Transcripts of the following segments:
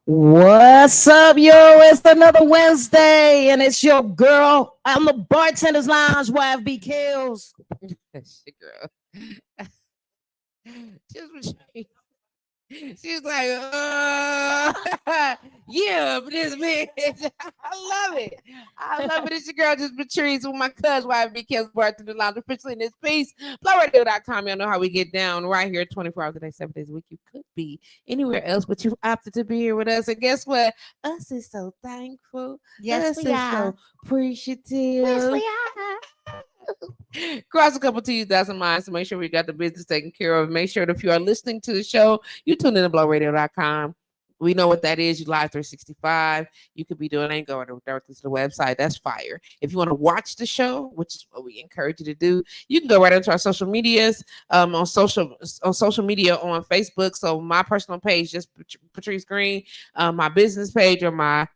What's up, yo? It's another Wednesday, and it's your girl. I'm the Bartender's Lounge, YFB Kills. That's your girl. She's like, yeah, but this bitch. I love it. I love it. It's your girl, JustPatrice, with my cousin, YFB Kills, Bartender Lounge, officially in this piece. BlowRadio.com. Y'all know how we get down right here 24 hours a day, 7 days a week. You could be anywhere else, but you opted to be here with us. And guess what? Us is so thankful. Yes, us we is are. so appreciative. Yes, we are. Cross a couple T's, dots and minds to make sure we got the business taken care of. Make sure that if you are listening to the show, you tune in to BlowRadio.com. We know what that is. You live 365. You could be doing go directly to the website. That's fire. If you want to watch the show, which is what we encourage you to do, you can go right into our social medias. On social media on Facebook. So my personal page, just Patrice Green. My business page or my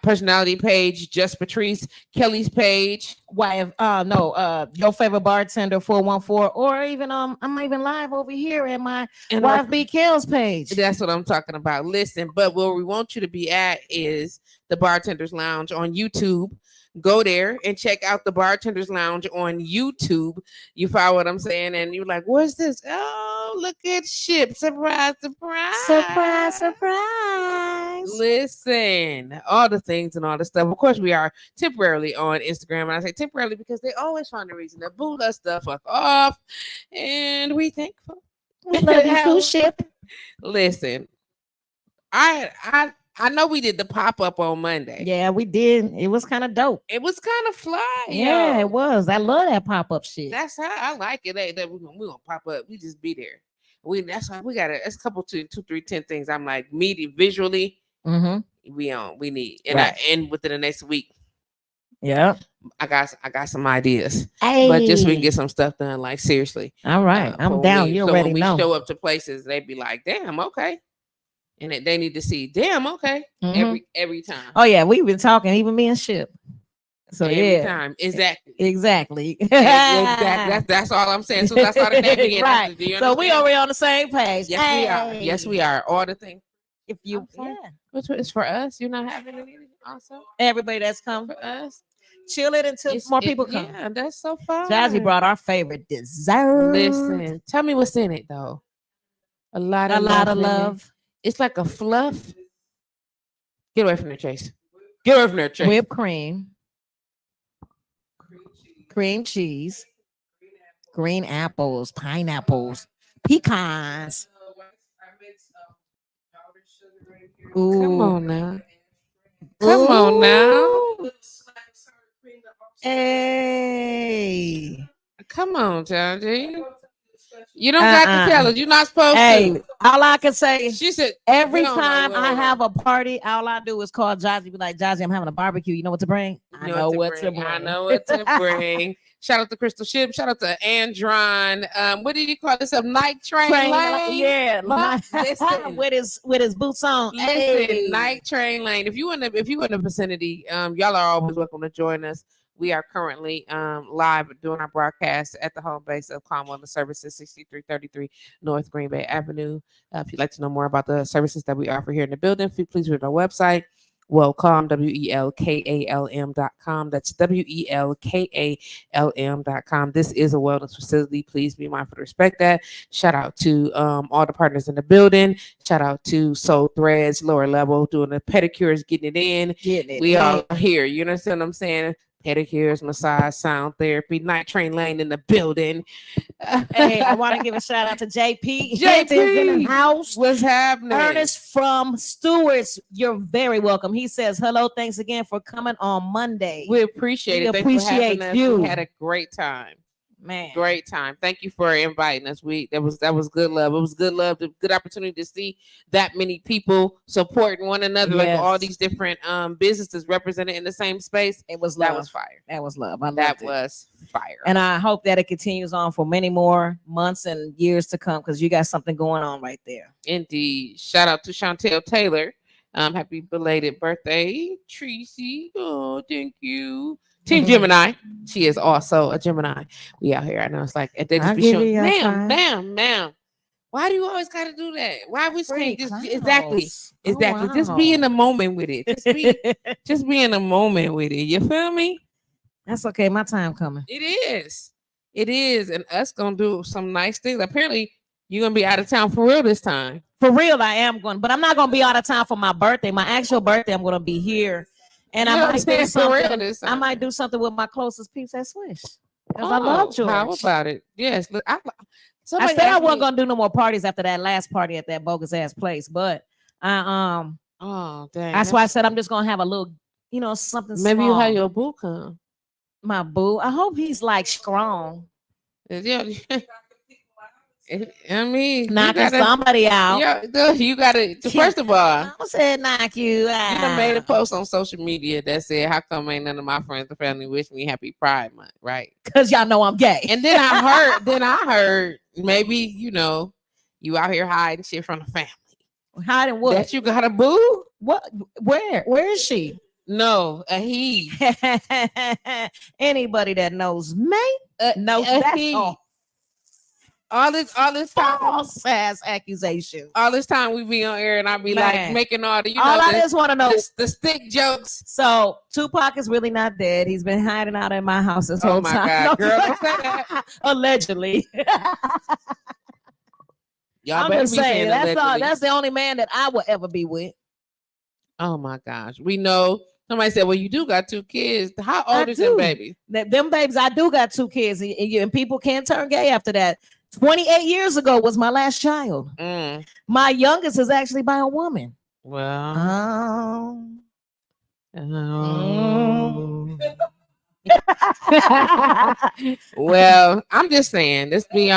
personality page, JustPatrice. Kelly's page, Your Favorite Bartender 414, or even I'm even live over here at my and YFB Kills page. that's what I'm talking about. Listen, but where we want you to be at is the Bartender's Lounge on YouTube. Go there and check out the Bartender's Lounge on YouTube. You follow what I'm saying? And you're like, what's this? Oh, look at shit. Surprise, surprise. Surprise, surprise. Listen, all the things and all the stuff. Of course, we are temporarily on Instagram. And I say temporarily because they always find a reason to boot us the fuck off. And we thankful. We love you too, ship. Listen, I know we did the pop-up on Monday. Yeah, we did. It was kind of dope. It was kind of fly. Yeah, yo. it was. I love that pop-up shit. That's how I like it. That we're gonna pop up. We just be there. That's why we got a couple 2, 3, 10 things. I'm like visually. Mm-hmm. We need. And Right. I end within the next week. Yeah. I got some ideas. Hey. But just so we can get some stuff done. Like seriously. All right. I'm down. You already know. When we show up to places, they be like, damn, okay. And they need to see, damn, okay, every time. Oh yeah, we've been talking, even me and Ship. So every time, exactly. That's all I'm saying. So that's all the name right. So we already on the same page. Yes, we are. Yes, we are. All the things. If you, which is for us, you're not having anything. Also, everybody that's come for us, chill it until more people come. Yeah, that's so fun. Jazzy brought our favorite dessert. Listen, tell me what's in it though. A lot of love. It's like a fluff. Get away from there, Chase. Get away from there, Chase. Whipped cream, cream cheese, green apples, pineapples, pecans. Ooh. Come on now. Come on now. Hey. Come on, Johnny. You don't got to tell us. You're not supposed to. All I can say, she said, every time I have a party, all I do is call Jazzy. Be like, Jazzy, I'm having a barbecue. You know what to bring? I know what to bring. I know what to bring. Shout out to Crystal Ship. Shout out to Andron. What did you call this? A Night Train Lane? Yeah, with his boots on. Listen, Night Train Lane. If you in the vicinity, y'all are always welcome to join us. We are currently live doing our broadcast at the home base of Calm Wellness Services, 6333 North Green Bay Avenue. If you'd like to know more about the services that we offer here in the building, please visit our website, Welcome, WELKALM.com. That's WELKALM.com. This is a wellness facility. Please be mindful to respect that. Shout out to all the partners in the building. Shout out to Soul Threads, lower level, doing the pedicures, getting it in. We all here. You understand what I'm saying? Pedicures, massage, sound therapy, Night Train Lane in the building. Hey, I want to give a shout out to JP. JP in the house. What's happening? Ernest from Stewart's. You're very welcome. He says, hello, thanks again for coming on Monday. We appreciate it. We appreciate you. We had a great time. Man. Great time. Thank you for inviting us. That was good love. It was good love, good opportunity to see that many people supporting one another, like all these different businesses represented in the same space. It was love. That was fire. That was love. That was fire. And I hope that it continues on for many more months and years to come, because you got something going on right there. Indeed. Shout out to Chantel Taylor. Happy belated birthday, Tracy. Oh, thank you. Team Gemini. She is also a Gemini. We out here. I know it's like they just be showing, ma'am. Why do you always gotta do that? Why we can't just exactly. Wow. Just be in the moment with it. Just be in the moment with it. You feel me? That's okay. My time coming. It is, and us gonna do some nice things. Apparently, you're gonna be out of town for real this time. For real, I am going, but I'm not gonna be out of town for my birthday. My actual birthday, I'm gonna be here. And I might do something. I might do something with my closest peeps at Swish. Because I love George. How about it? Yes. Look, I said I wasn't gonna do no more parties after that last party at that bogus ass place. But dang. That's why I said I'm just gonna have a little, something. Maybe small. You have your boo come. My boo. I hope he's like strong. Yeah. I mean, knocking somebody out. Yeah, you gotta. First of all, I said knock you out. You done made a post on social media that said, "How come ain't none of my friends or family wish me happy Pride Month?" Right? Because y'all know I'm gay. And then I heard, maybe you out here hiding shit from the family. Hiding what? That you got a boo? What? Where is she? No, a he. Anybody that knows me knows that. All this time, false ass accusation. All this time we be on air, and I be like making all the I just want to know the stick jokes. So Tupac is really not dead. He's been hiding out in my house this whole time. God, girl, don't say that. Allegedly. Y'all I'm just saying that's the only man that I will ever be with. Oh my gosh, we know. Somebody said, "Well, you do got 2 kids. How old is them babies?" Them babies, I do got 2 kids, and people can't turn gay after that. 28 years ago was my last child. My youngest is actually by a woman. Well, well, I'm just saying, this be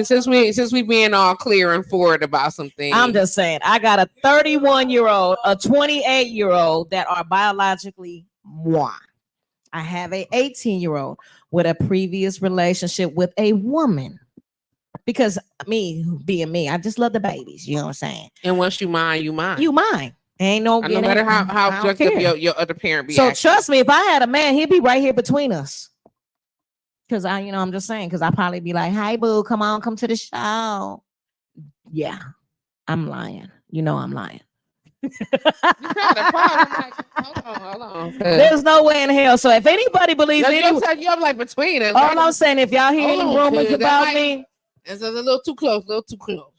since we being all clear and forward about some things. I'm just saying, I got a 31-year-old, a 28-year-old that are biologically moi. I have a 18-year-old with a previous relationship with a woman. Because me being me, I just love the babies. You know what I'm saying? And once you mine, you mine. You mine. Ain't no matter how drugged up your other parent be. So acting. Trust me, if I had a man, he'd be right here between us. Because I'm just saying, because I'd probably be like, "Hi, boo, come to the show." Yeah, I'm lying. I'm lying. Hold on. There's no way in hell. So if anybody believes you're like between us. All I'm saying, if y'all hear any rumors about me. It's a little too close,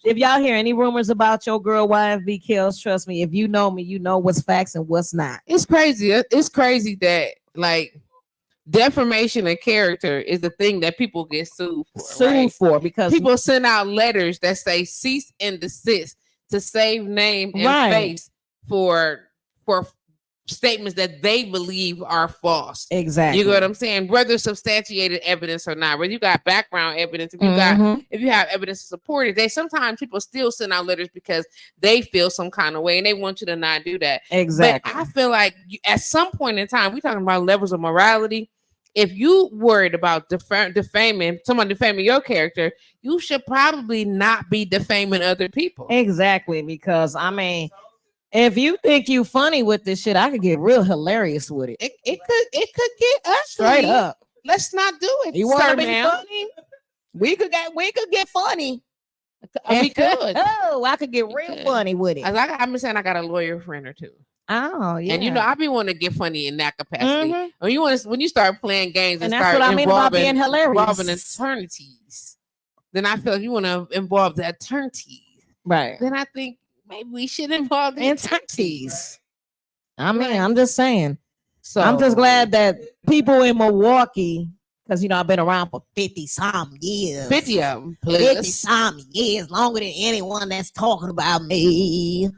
If y'all hear any rumors about your girl YFB Kills, trust me, if you know me, you know what's facts and what's not. It's crazy. It's crazy that like defamation of character is the thing that people get sued for. Because people send out letters that say cease and desist to save name and face for statements that they believe are false. Exactly. You know what I'm saying? Whether substantiated evidence or not, whether you got background evidence, if you have evidence to support it, sometimes people still send out letters because they feel some kind of way and they want you to not do that. Exactly. But I feel like at some point in time, we're talking about levels of morality. If you worried about defaming your character, you should probably not be defaming other people. Exactly. Because if you think you funny with this shit, I could get real hilarious with it. It could get ugly. Straight up. Let's not do it. You want to be funny? We could get funny. We could. I could get real funny with it. I'm saying I got a lawyer friend or 2. Oh yeah. And I be wanting to get funny in that capacity. When you start playing games and that's start what I mean about being hilarious, involving attorneys, then I feel like you want to involve the attorneys. Right. Then I think maybe we should involve the attorneys. I'm just saying. So I'm just glad that people in Milwaukee, because I've been around for 50-some years. 50 of them, please. 50-some years, longer than anyone that's talking about me.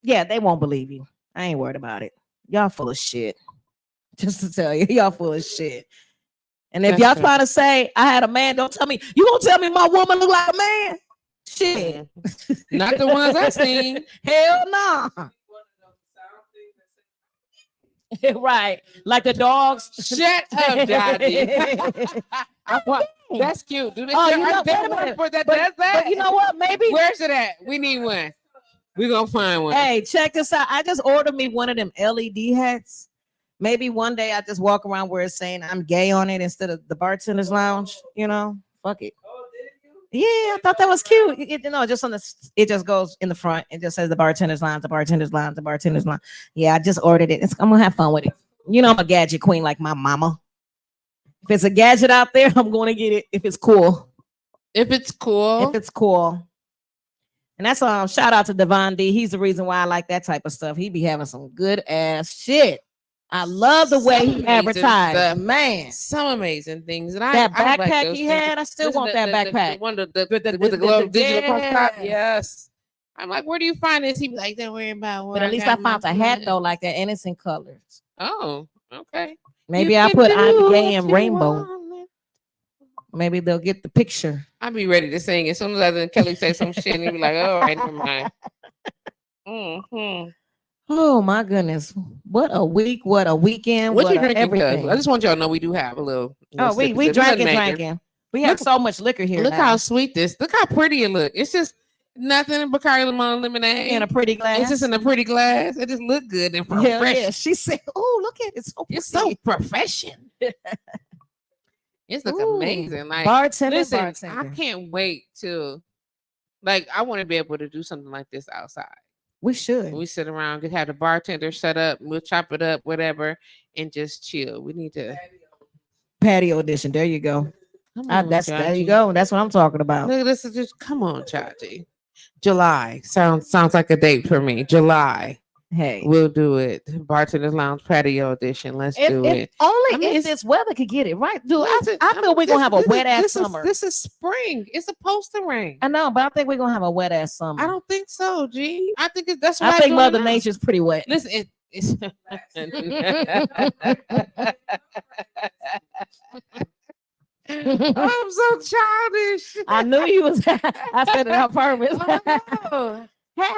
Yeah, they won't believe you. I ain't worried about it. Y'all full of shit. Just to tell you, y'all full of shit. And if That's y'all true. trying to say I had a man, don't tell me you gonna tell me my woman look like a man. Shit, Not the ones I seen. Hell no. Right, like the dogs. Shut up, Daddy. That's cute. Do they Oh, still you know, are there wait a one minute. for that But, does that? but you know what? Maybe. Where's it at? We need one. We're gonna find one. Hey, check this out. I just ordered me one of them LED hats. Maybe one day I just walk around where it's saying I'm gay on it instead of the bartender's lounge. You know, fuck it. Yeah, I thought that was cute. Just on the, it just goes in the front. It just says the bartender's lounge, the bartender's lounge, the bartender's lounge. Yeah, I just ordered it. I'm gonna have fun with it. You know, I'm a gadget queen like my mama. If it's a gadget out there, I'm gonna get it. If it's cool. If it's cool. If it's cool. And that's shout out to Devon D. He's the reason why I like that type of stuff. He be having some good ass shit. I love the way he advertised. Man, some amazing things. And that I backpack like those he things. had, I still want that backpack. The one with the glow digital across the top. Yes. I'm like, where do you find this? He be like, don't worry about what. But at least I found a hat though, like that, and it's in colors. Oh, okay. Maybe I put I'm gay and rainbow. Maybe they'll get the picture. I'll be ready to sing as soon as I then Kelly say some shit and he be like, all right, never mind. Mm-hmm. Oh my goodness. What a week, what a weekend. What you drinking? Everything. I just want y'all to know we do have a little we drinking. We have so much liquor here. Look how sweet look how pretty it look. It's just nothing but Bacardi Limon lemonade in a pretty glass. It's just in a pretty glass. It just look good and fresh. Yeah. She said, oh, look at it. It's so profession. It's look amazing. Like bartender. I can't wait to I want to be able to do something like this outside. We should. We sit around, could have the bartender set up, we'll chop it up, whatever, and just chill. We need to patio edition. There you go. There you go. That's what I'm talking about. Look, this is just come on, Chachi. July sounds like a date for me. July. Hey, we'll do it. Bartender's Lounge patio edition. Let's do it. Only if this weather could get it right, dude. I feel we're gonna have a wet ass summer. This is spring. It's supposed to rain. I know, but I think we're gonna have a wet ass summer. I don't think so, G. I think that's. I think Mother Nature's pretty wet. Listen, it's. I'm so childish. I knew you was. I said it on purpose. Hey,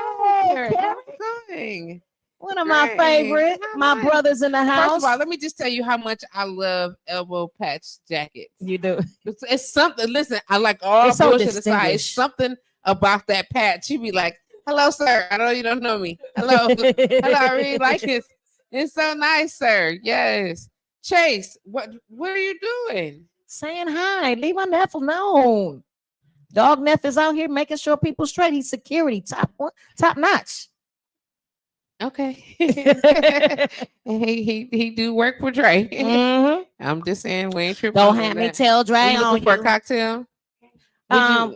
Karen. One of my favorite. My brothers in the house. First of all, let me just tell you how much I love elbow patch jackets. You do. It's something. Listen, I like all bullshit aside. It's something about that patch. You be like, "Hello, sir. I know you don't know me. Hello, hello. I really like this. It's so nice, sir. Yes, Chase. What are you doing? Saying hi. Leave my nephew alone. Dog Neff is out here making sure people straight. He's security top notch. Okay. he do work for Dre. Mm-hmm. I'm just saying we ain't tripping. Don't have me tell Dre on for a cocktail.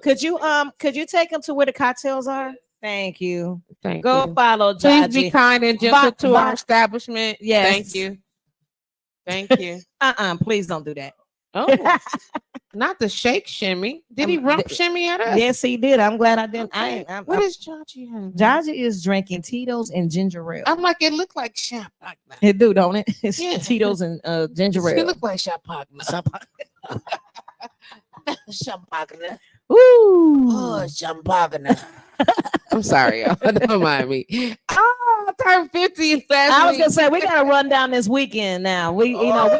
Could you take him to where the cocktails are? Thank you. Go follow Jaji. Please be kind and gentle to our establishment. Yes. Thank you. Thank you. Please don't do that. Oh, not the shake shimmy. Did he rump shimmy at us? Yes, he did. I'm glad I didn't. Okay. What is Jaji having? Jaji is drinking Tito's and ginger ale. I'm like, it looked like champagne. It do, don't it? It's Tito's and ginger ale. It look like champagne. Champagne. Ooh. Oh, champagne. I'm sorry, y'all. Don't mind me. Oh, I turned 50 I was gonna say we gotta run down this weekend now. We ain't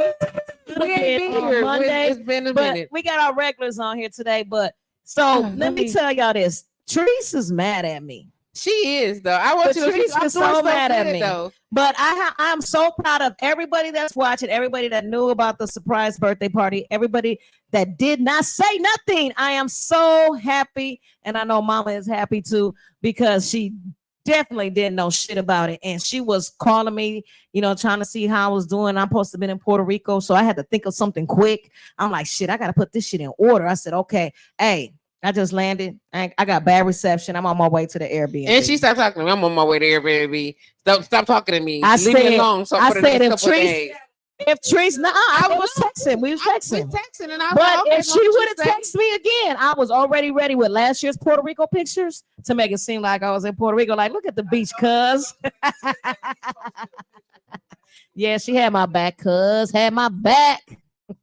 been here Monday. It's been a minute. We got our regulars on here today. But let me tell y'all this: Treese is mad at me. She is though. I want you to be so mad at me though. But I'm so proud of everybody that's watching, everybody that knew about the surprise birthday party, everybody that did not say nothing. I am so happy, and I know Mama is happy too because she definitely didn't know shit about it, and she was calling me, trying to see how I was doing. I'm supposed to have been in Puerto Rico, so I had to think of something quick. I'm like, shit, I gotta put this shit in order. I said, okay, hey. I just landed. I got bad reception. I'm on my way to the Airbnb. And she stopped talking to me. I'm on my way to Airbnb. Stop talking to me. Leave me alone. So I said if Treese, I was texting. We was texting. But if she would have texted me again, I was already ready with last year's Puerto Rico pictures to make it seem like I was in Puerto Rico. Like, look at the beach, cuz. Yeah, she had my back, cuz. Had my back.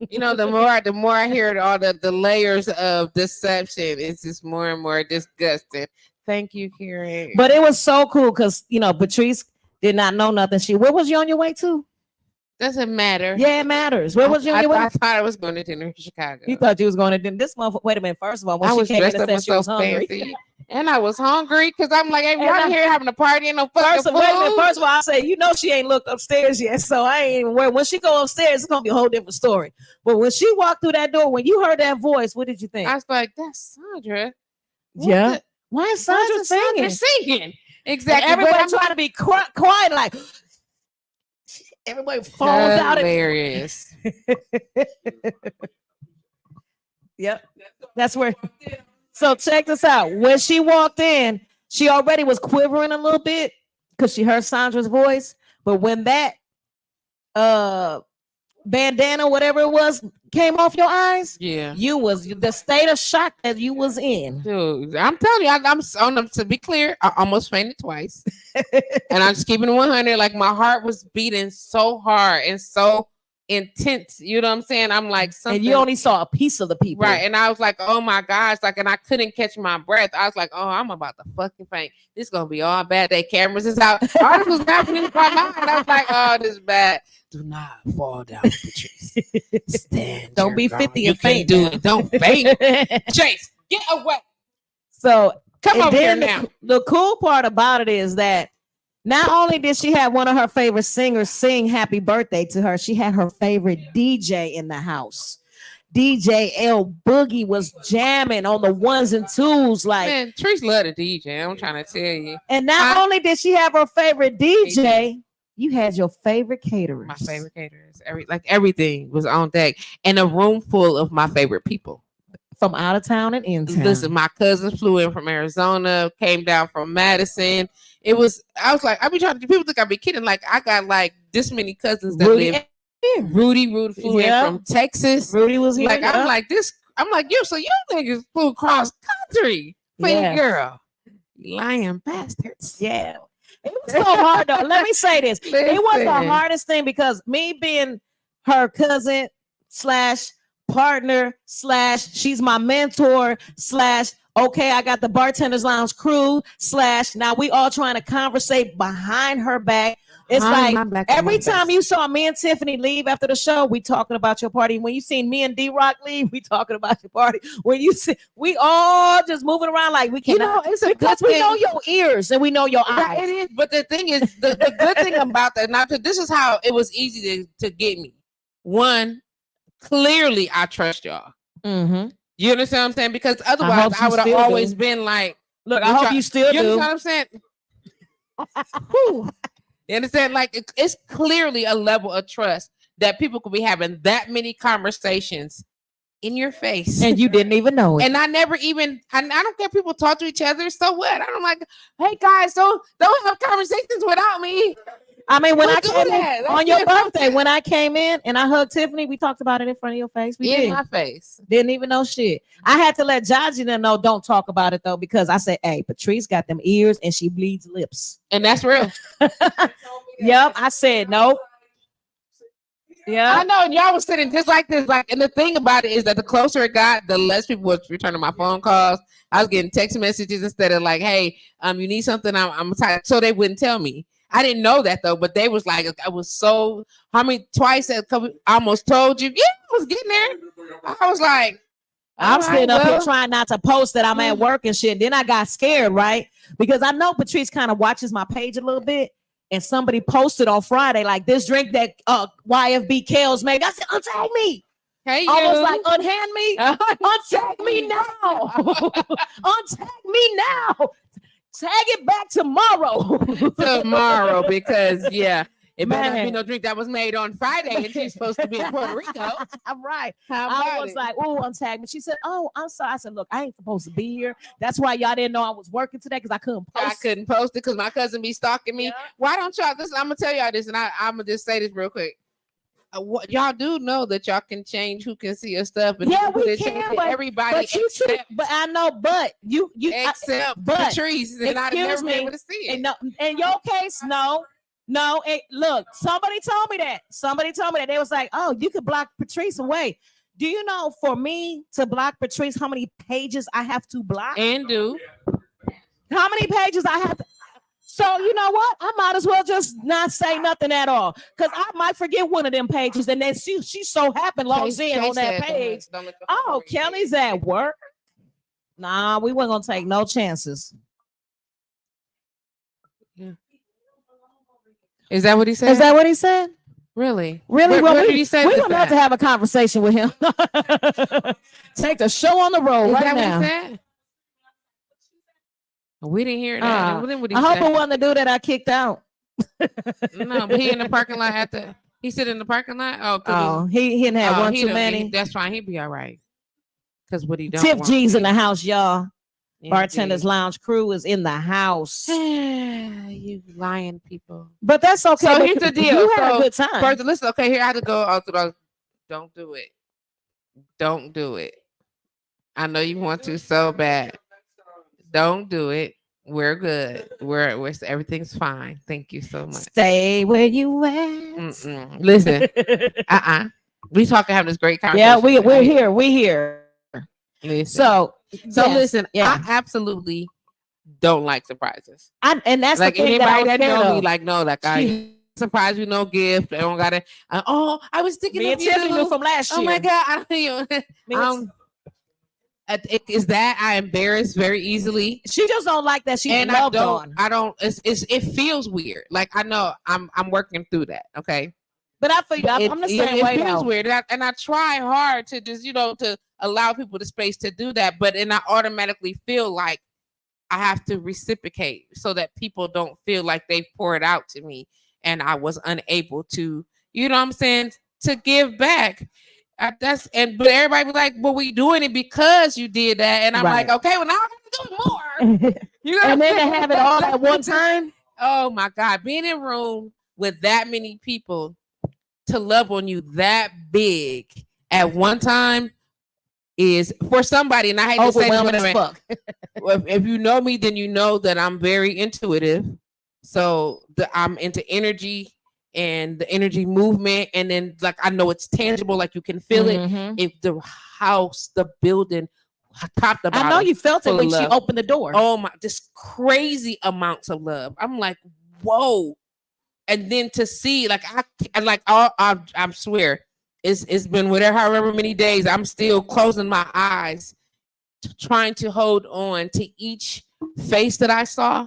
You know, the more I hear all the layers of deception, it's just more and more disgusting. Thank you, Karen. But it was so cool because Patrice did not know nothing. Where was you on your way to? Doesn't matter. Yeah, it matters. Where was you on your way? I thought I was going to dinner in Chicago. You thought you was going to dinner. This month. Wait a minute. First of all, when I she was came in dressed and up said and she was so hungry, fancy. And I was hungry because I'm like, hey, y'all here having a party and no fucking food. wait a minute. First of all, I say, she ain't looked upstairs yet, so I ain't even worried. When she go upstairs, it's gonna be a whole different story. But when she walked through that door, when you heard that voice, what did you think? I was like, that's Sandra. Yeah. Why is Sandra singing? Exactly. And everybody trying to be quiet, like everybody falls out. Hilarious. Yep. That's where. So check this out. When she walked in, she already was quivering a little bit because she heard Sandra's voice. But when that bandana, whatever it was, came off your eyes, yeah, you was the state of shock that you was in. Dude, I'm telling you, I'm on them. To be clear, I almost fainted twice, and I'm just keeping it 100. Like my heart was beating so hard and so intense. You know what I'm saying? I'm like, something. And you only saw a piece of the people, right? And I was like, oh my gosh, like, and I couldn't catch my breath. I was like, oh, I'm about to fucking faint. This is gonna be all bad. That cameras is out. All this was happening in my mind. I was like, oh, this is bad. Do not fall down, Patrice. Stand. Don't be 50 you and faint. Do it. Don't faint. Chase, get away. So come over here now. The cool part about it is that not only did she have one of her favorite singers sing happy birthday to her, she had her favorite DJ in the house. DJ L Boogie was jamming on the ones and twos. Like, man, Trish loved a DJ. I'm trying to tell you. And not only did she have her favorite DJ, you had your favorite caterers. My favorite caterers. Everything was on deck. And a room full of my favorite people. From out of town and in town. Listen, my cousins flew in from Arizona, came down from Madison. I was like, people think I be kidding. Like, I got like this many cousins that live. Rudy flew in from Texas. Rudy was here. Like, I'm like, so you niggas flew cross country. Yeah. Girl. Lying bastards. Yeah. It was so hard though. Let me say this. Listen. It was the hardest thing because me being her cousin / partner / she's my mentor / okay, I got the Bartenders Lounge crew / now we all trying to conversate behind her back. It's like every time you saw me and Tiffany leave after the show, we talking about your party. When you seen me and D-Rock leave, we talking about your party. When you see, we all just moving around like we can't. It's because we know your ears and we know your eyes. It is, but the thing is, the good thing about that, now this is how it was easy to get me. One, clearly I trust y'all. Mm-hmm. You understand what I'm saying? Because otherwise I would have always been like, look, I hope you still do. You understand what I'm saying? You understand? Like, it's clearly a level of trust that people could be having that many conversations in your face. And you didn't even know it. And I never even, I don't care if people talk to each other. So what? I'm like, hey guys, don't have conversations without me. I mean, when I came in on your birthday, when I came in and I hugged Tiffany, we talked about it in front of your face. We did. In my face. Didn't even know shit. I had to let Jaji know don't talk about it though, because I said, hey, Patrice got them ears and she bleeds lips. And that's real. Yep. I said nope. Yeah. I know, and y'all was sitting just like this. Like, and the thing about it is that the closer it got, the less people were returning my phone calls. I was getting text messages instead of like, hey, you need something, I'm tired. So they wouldn't tell me. I didn't know that though, but they was like, I was so, twice I almost told you. Yeah, I was getting there. I was like, I'm sitting up here trying not to post that I'm at work and shit. Then I got scared, right? Because I know Patrice kind of watches my page a little bit. And somebody posted on Friday, like, this drink that YFB Kales made. I said, untag me. Hey, almost like, unhand me. Untag me now. Untag me now. Tag it back tomorrow. Tomorrow, because it might not be no drink that was made on Friday, and she's supposed to be in Puerto Rico. I'm right. I was like, oh, untag me. She said, oh, I'm sorry. I said, look, I ain't supposed to be here. That's why y'all didn't know I was working today, because I couldn't post. I couldn't post it because my cousin be stalking me. Yeah. Why don't y'all? Listen, I'm gonna tell y'all this, and I'm gonna just say this real quick. Y'all do know that y'all can change who can see your stuff, and we can, but everybody. But I know, but you except Patrice, and I'd never be able to see it. And no, in your case, no. No, look, somebody told me that. Somebody told me that. They was like, oh, you could block Patrice away. Do you know for me to block Patrice, how many pages I have to block? And do. How many pages I have to? So you know what? I might as well just not say nothing at all. Because I might forget one of them pages. And then she so happy logs in on that page. Oh, Kelly's at work. Nah, we weren't gonna take no chances. Yeah. Is that what he said? Is that what he said? Really? Really? Where Well, did he say we this would love at? to have a conversation with him. Take the show on the road Is right that now. what he said? We didn't hear that. What I hope it wasn't the dude that I kicked out. No, but he in the parking lot after. He sit in the parking lot. Oh, he didn't have one too many. That's fine. He'd be all right. Because what he don't Tip want. G's in the house, y'all. Indeed. Bartender's Lounge crew is in the house. You lying people. But that's okay. So but here's the deal. You had So a good time. First, listen. Okay, here I have to go out to the. Don't do it. Don't do it. I know you want to so bad. Don't do it. We're good. We're everything's fine. Thank you so much. Stay where you at. Listen. We talking having this great conversation. Yeah, we're here. We're here. Listen. So yes, listen. Yeah. I absolutely don't like surprises. And that's like the thing anybody that know me, of. like no, like I surprise you, no gift. I don't gotta. I was thinking Me of and Tiffany knew you from last year. Oh my god, I don't. Is that I embarrass very easily. She just don't like that she's and loved I don't. It feels weird. Like I know I'm working through that. Okay. But I feel I'm the same way it feels now. weird, and I try hard to just to allow people the space to do that, but then I automatically feel like I have to reciprocate so that people don't feel like they've poured out to me and I was unable to, you know what I'm saying, to give back. But everybody be like, well, we doing it because you did that, and I'm like, okay, well now I'm gonna do it more. You know, and then to have it all at one time. Oh my God, being in a room with that many people to love on you that big at one time is for somebody, and I hate to say this, if you know me, then you know that I'm very intuitive. So I'm into energy and the energy movement, and then like I know it's tangible, like you can feel it. If the house, the building, top to bottom, I know you felt it when she opened the door. Oh my, just crazy amounts of love. I'm like, whoa. And then to see, like I swear, it's been however many days. I'm still closing my eyes, trying to hold on to each face that I saw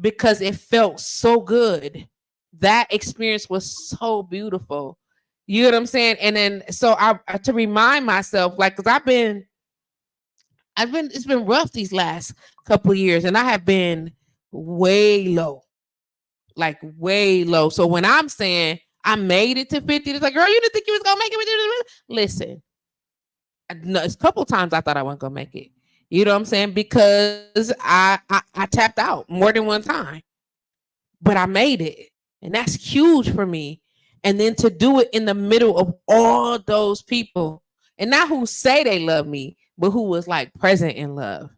because it felt so good. That experience was so beautiful. You know what I'm saying? And then so I to remind myself, like, because it's been rough these last couple of years, and I have been way low. Like way low. So when I'm saying I made it to 50, it's like, girl, you didn't think you was gonna make it. Listen, it's a couple times I thought I wasn't gonna make it. You know what I'm saying? Because I tapped out more than one time, but I made it, and that's huge for me. And then to do it in the middle of all those people, and not who say they love me, but who was like present in love.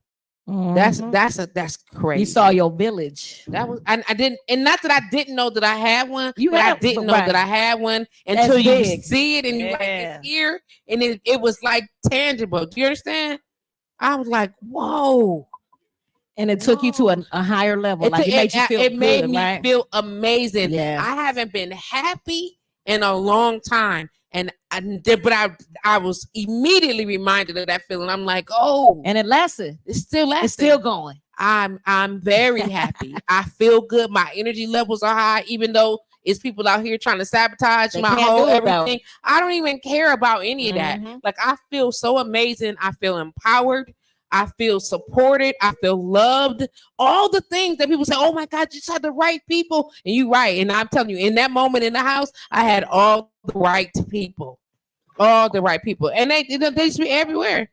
That's crazy. You saw your village. That was I didn't, and not that I didn't know that I had one. I didn't know that I had one until you see it and you like it's here, and it was like tangible. Do you understand? I was like, whoa. And it took you to a higher level. Like it made you feel good, made me right? feel amazing. Yeah. I haven't been happy in a long time. And I was immediately reminded of that feeling. I'm like, oh, and it lasted. It's still lasting. It's still going. I'm very happy. I feel good. My energy levels are high, even though it's people out here trying to sabotage my whole everything. I don't even care about any of that. Like I feel so amazing. I feel empowered. I feel supported. I feel loved. All the things that people say, oh my God, you just had the right people. And you're right. And I'm telling you, in that moment in the house, I had all the right people. All the right people. And they just be everywhere.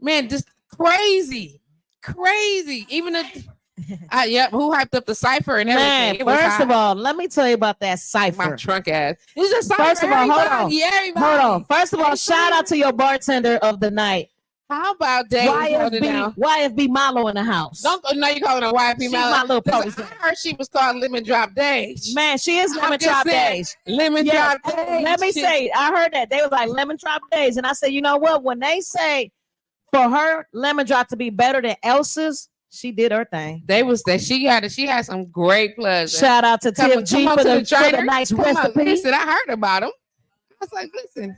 Man, just crazy. Crazy. Even who hyped up the cipher and everything. Man, first of all, let me tell you about that cipher. My trunk ass. It's a cipher. First of all, hold on. First of all, shout out to your bartender of the night. How about Dave? YFB Milo in the house. Don't know you calling her YFB She's Milo. my little Listen, I heard she was called Lemon Drop Days. Man, she is Lemon Drop Days. Lemon Drop Days. Let me say, I heard that. They was like Lemon Drop Days. And I said, you know what? When they say for her Lemon Drop to be better than Elsa's, she did her thing. They was that she had some great pleasure. Shout out to Tiff G for the nice recipe. Listen, I heard about him. I was like, listen.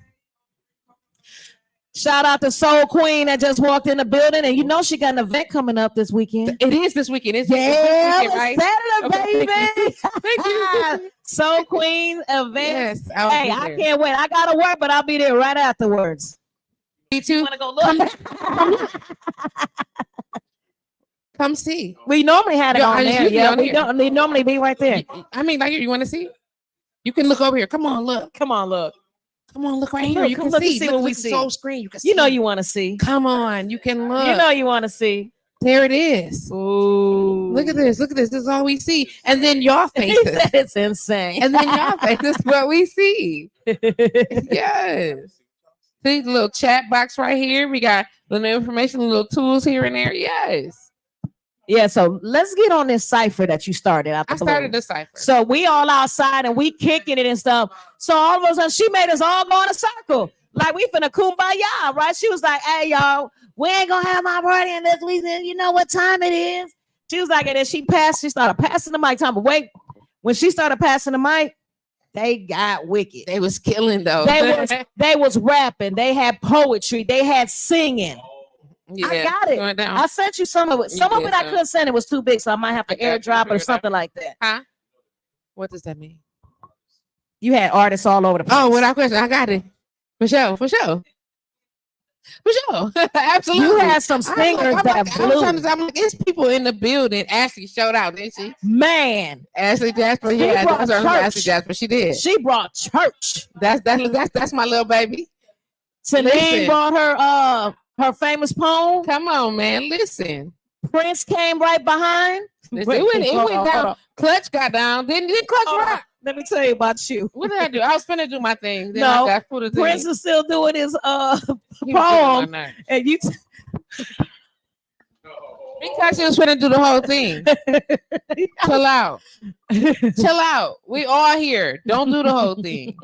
Shout out to Soul Queen that just walked in the building, and you know she got an event coming up this weekend. It is this weekend. It's right? Saturday, baby. Thank you. Soul Queen event. Yes, I can't wait. I gotta work, but I'll be there right afterwards. Me too. Wanna go look? Come see. We normally had it on there. Yeah, we normally be right there. I mean, like, you want to see? You can look over here. Come on, look. Come on, look. Come on, look right here. You can see what we see. Soul screen. You can see. You know you want to see. Come on, you can look. You know you want to see. There it is. Ooh. Look at this. Look at this. This is all we see. And then your faces. It's insane. And then your faces is what we see. Yes. See the little chat box right here. We got little information, little tools here and there. Yes. Yeah, so let's get on this cipher that you started. I started the cipher. So we all outside and we kicking it and stuff. So all of a sudden she made us all go in a circle. Like we finna kumbaya, right? She was like, hey, y'all, we ain't gonna have my party in this weekend. You know what time it is? She was like, and then she started passing the mic. Time, but wait, when she started passing the mic, they got wicked. They was killing though. They was rapping. They had poetry. They had singing. Yeah, I got it. I sent you some of it. Some of it I couldn't send. It was too big, so I might have to airdrop it or something like that. Huh? What does that mean? You had artists all over the place. Oh, without question, I got it. For sure. Absolutely. You had some singers that blew. I'm like, it's people in the building. Ashley showed out, didn't she? Man, Ashley Jasper. Yeah, that's Ashley Jasper. She did. She brought church. That's my little baby. Celine brought her famous poem. Come on, man. Listen. Prince came right behind. It went down. Clutch got down. Didn't Clutch rock? Let me tell you about you. What did I do? I was finna do my thing. Then no, I got food Prince is still doing his poem. And you because he was finna do the whole thing. Chill out. Chill out. We all here. Don't do the whole thing.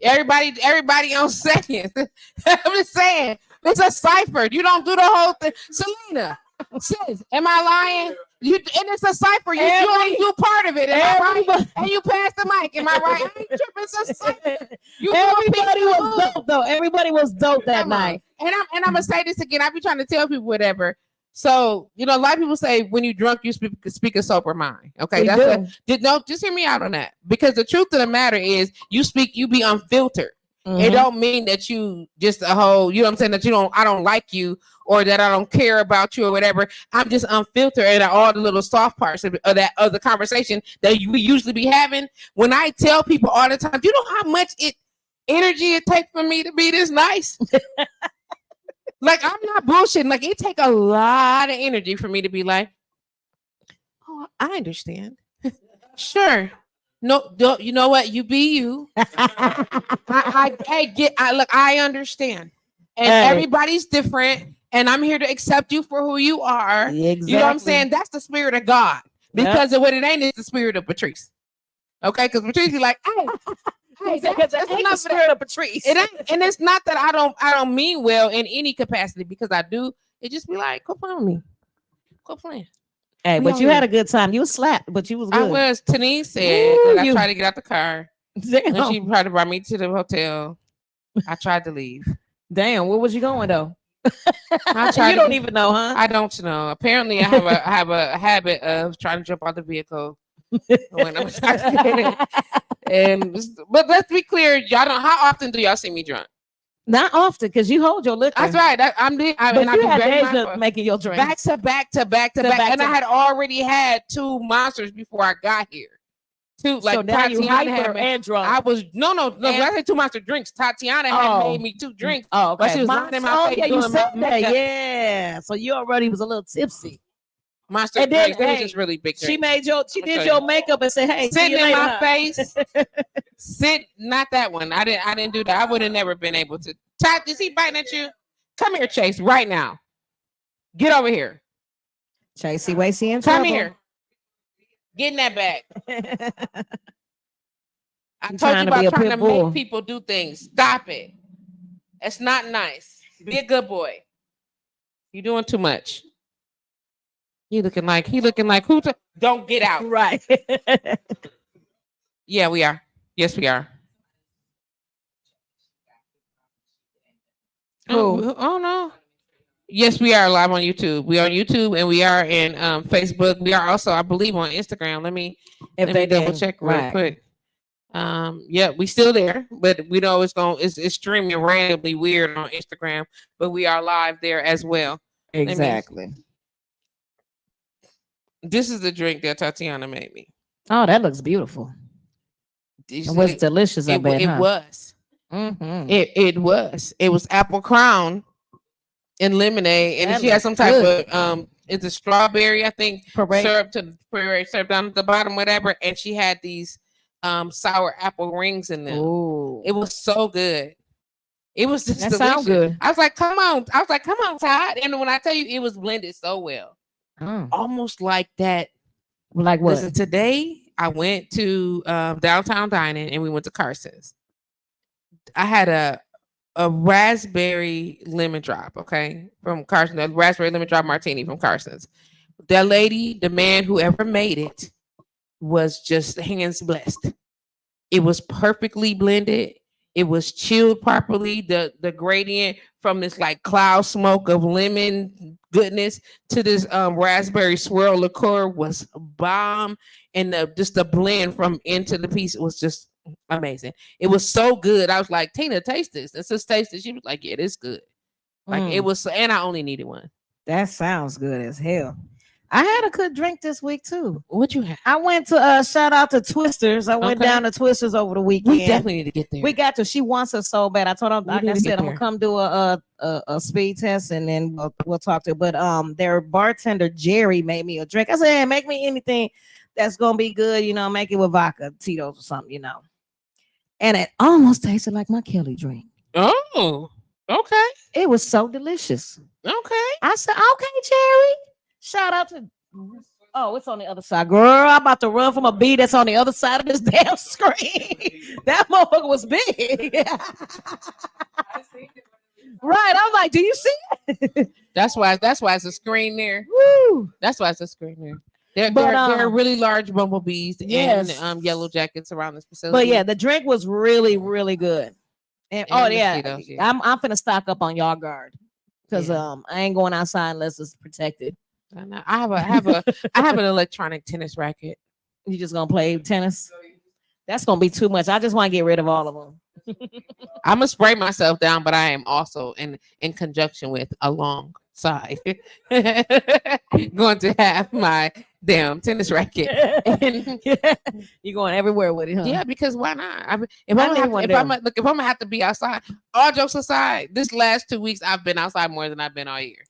Everybody on seconds. I'm just saying. It's a cipher. You don't do the whole thing. Selena, sis, am I lying? And it's a cipher. You only do part of it. Am I right? And you pass the mic. Am I right? I ain't tripping. It's a cipher. Everybody was dope though. Everybody was dope that night. And I'm gonna say this again. I be trying to tell people whatever. So a lot of people say when you drunk, you speak a sober mind. Okay, just hear me out on that. Because the truth of the matter is, you be unfiltered. Mm-hmm. It don't mean that you just a whole, you know what I'm saying, that I don't like you or that I don't care about you or whatever. I'm just unfiltered and all the little soft parts of the conversation that we usually be having. When I tell people all the time, you know how much energy it takes for me to be this nice? Like, I'm not bullshitting. Like, it take a lot of energy for me to be like, oh, I understand. Sure. No, you know what? You be you. I understand. And everybody's different. And I'm here to accept you for who you are. Exactly. You know what I'm saying? That's the spirit of God. Because of what it ain't is the spirit of Patrice. Okay? Because Patrice be like, hey, because it ain't the spirit of Patrice. It ain't, and it's not that I don't mean well in any capacity, because I do. It just be like, go play with me. Go play. Hey, but you had a good time. You was slapped, but you was good. I was. Tanise said that I tried to get out the car. Damn. And she tried to bring me to the hotel. I tried to leave. Damn, where was you going though? You don't even know, huh? I don't know. Apparently, I have a habit of trying to jump out the vehicle when I'm but let's be clear, y'all don't. How often do y'all see me drunk? Not often, because you hold your liquor. That's right. You had days of making your drink back to back, and I had already had 2 monsters before I got here. So now you hyper and drunk. I was no. I had 2 monster drinks. Tatiana had made me 2 drinks. Oh, okay. But she was lying in my face. Yeah, you said that. Yeah. So you already was a little tipsy. Monster drinks. It was just really big drinks. She did your makeup and said, "Hey, sitting in my face." Not that one. I didn't do that. I would have never been able to. Tat, is he biting at you? Come here, Chase, right now. Get over here. Chasey Wasey in Come trouble. here. Get in that bag. I You told you trying to about be a trying pit to bull. make people do things. Stop it. It's not nice. Be a good boy. You're doing too much. He looking like who? Don't get out. Right. Yeah, we are. Yes, we are. Who? Oh no. Yes, we are live on YouTube. We are on YouTube and we are in Facebook. We are also, I believe, on Instagram. Let me double didn't, check real right. quick. Yeah, we still there, but we know it's streaming randomly weird on Instagram, but we are live there as well. Exactly. This is the drink that Tatiana made me. Oh, that looks beautiful. It was delicious. I bet. It was. It was. It was apple crown and lemonade, and That she had looks some type good. of it's a strawberry, I think, Parade. syrup to puree syrup down at the bottom, whatever. And she had these sour apple rings in them. Ooh. It was so good. It was just That delicious. sound good. I was like, come on. Todd. And when I tell you, it was blended so well. Almost like that. Like what? Listen, today I went to downtown dining and we went to Carson's. I had a raspberry lemon drop, okay, from Carson's, a raspberry lemon drop martini from Carson's. That lady, the man, whoever made it, was just hands blessed. It was perfectly blended. It was chilled properly. The gradient from this like cloud smoke of lemon goodness to this raspberry swirl liqueur was bomb, and just the blend from into the piece was just amazing. It was so good. I was like, Tina, taste this. And sis tasted it. She was like, yeah, it's good. Like it was, and I only needed one. That sounds good as hell. I had a good drink this week too. What you have? I went to shout out to Twisters. I went down to Twisters over the weekend. We definitely need to get there. We got to. She wants us so bad. I told her, like I said, I'm gonna come do a speed test and then we'll talk to her. But their bartender Jerry made me a drink. I said, hey, make me anything that's gonna be good. You know, make it with vodka, Tito's or something. You know, and it almost tasted like my Queli drink. Oh, okay. It was so delicious. Okay. I said, okay, Jerry. Shout out to. Oh, it's on the other side, girl. I'm about to run from a bee that's on the other side of this damn screen. That motherfucker was big. Right. I'm like, do you see it? That's why it's a screen there. Woo. That's why it's a screen there. There are really large bumblebees and yellow jackets around this facility. But yeah, the drink was really, really good. And mosquitoes, I'm finna stock up on y'all guard because I ain't going outside unless it's protected. I have an electronic tennis racket. You just gonna play tennis? That's gonna be too much. I just want to get rid of all of them. I'm gonna spray myself down, but I am also in conjunction with alongside going to have my damn tennis racket. You're going everywhere with it, huh? Yeah, because why not? If I'm gonna have to be outside, all jokes aside, this last 2 weeks I've been outside more than I've been all year.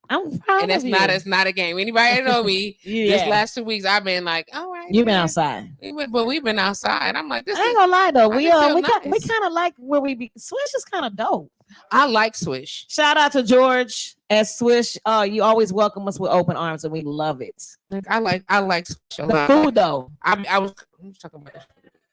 I'm proud of you. It's not a game. Anybody know me? This last 2 weeks I've been like, all right. You've been outside. But we've been outside. I'm like, this. I ain't gonna lie though. We kind of like where we be. Swish is kind of dope. I like Swish. Shout out to George at Swish. You always welcome us with open arms, and we love it. I like Swish a lot. The food though. I was talking about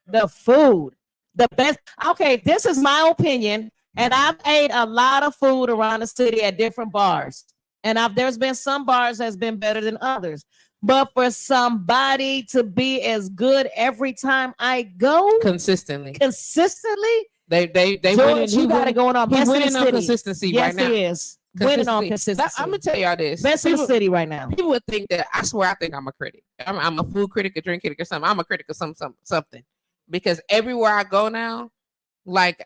the food. The best. Okay, this is my opinion, and I've ate a lot of food around the city at different bars. And there's been some bars that's been better than others. But for somebody to be as good every time I go consistently, they George, you got it going on. He's winning on consistency right now. Yes, he is winning on consistency. I'm gonna tell y'all this: best in the city right now. People would think that I swear I think I'm a critic. I'm a food critic, a drink critic, or something. I'm a critic of something because everywhere I go now, like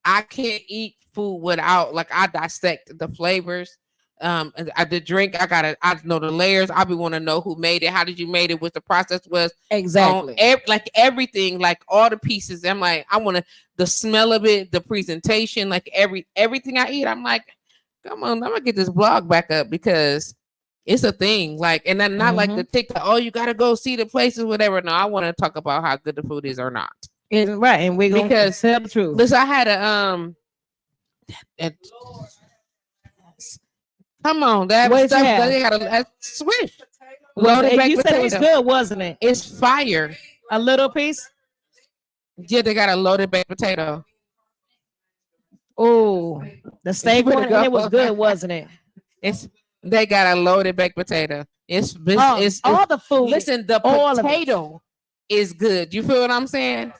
I can't eat food without like I dissect the flavors. I did drink. I know the layers. I be want to know who made it. How did you made it? What the process was exactly. Like everything, like all the pieces. I'm like, I want the smell of it, the presentation, like everything I eat. I'm like, come on, I'm gonna get this blog back up because it's a thing. Like, and then not like the TikTok. Oh, you gotta go see the places, whatever. No, I want to talk about how good the food is or not. Right, and we're gonna tell the truth. Listen, I had a Come on, that What stuff you have? they got a Swish. Well, Loaded baked you said it was potato. good, wasn't it? It's fire. A little piece. Yeah, they got a loaded baked potato. Oh, the steak Where to one, and it was go? good, wasn't it? It's they got a loaded baked potato. It's All the food. listen, the all of it. potato is good. You feel what I'm saying?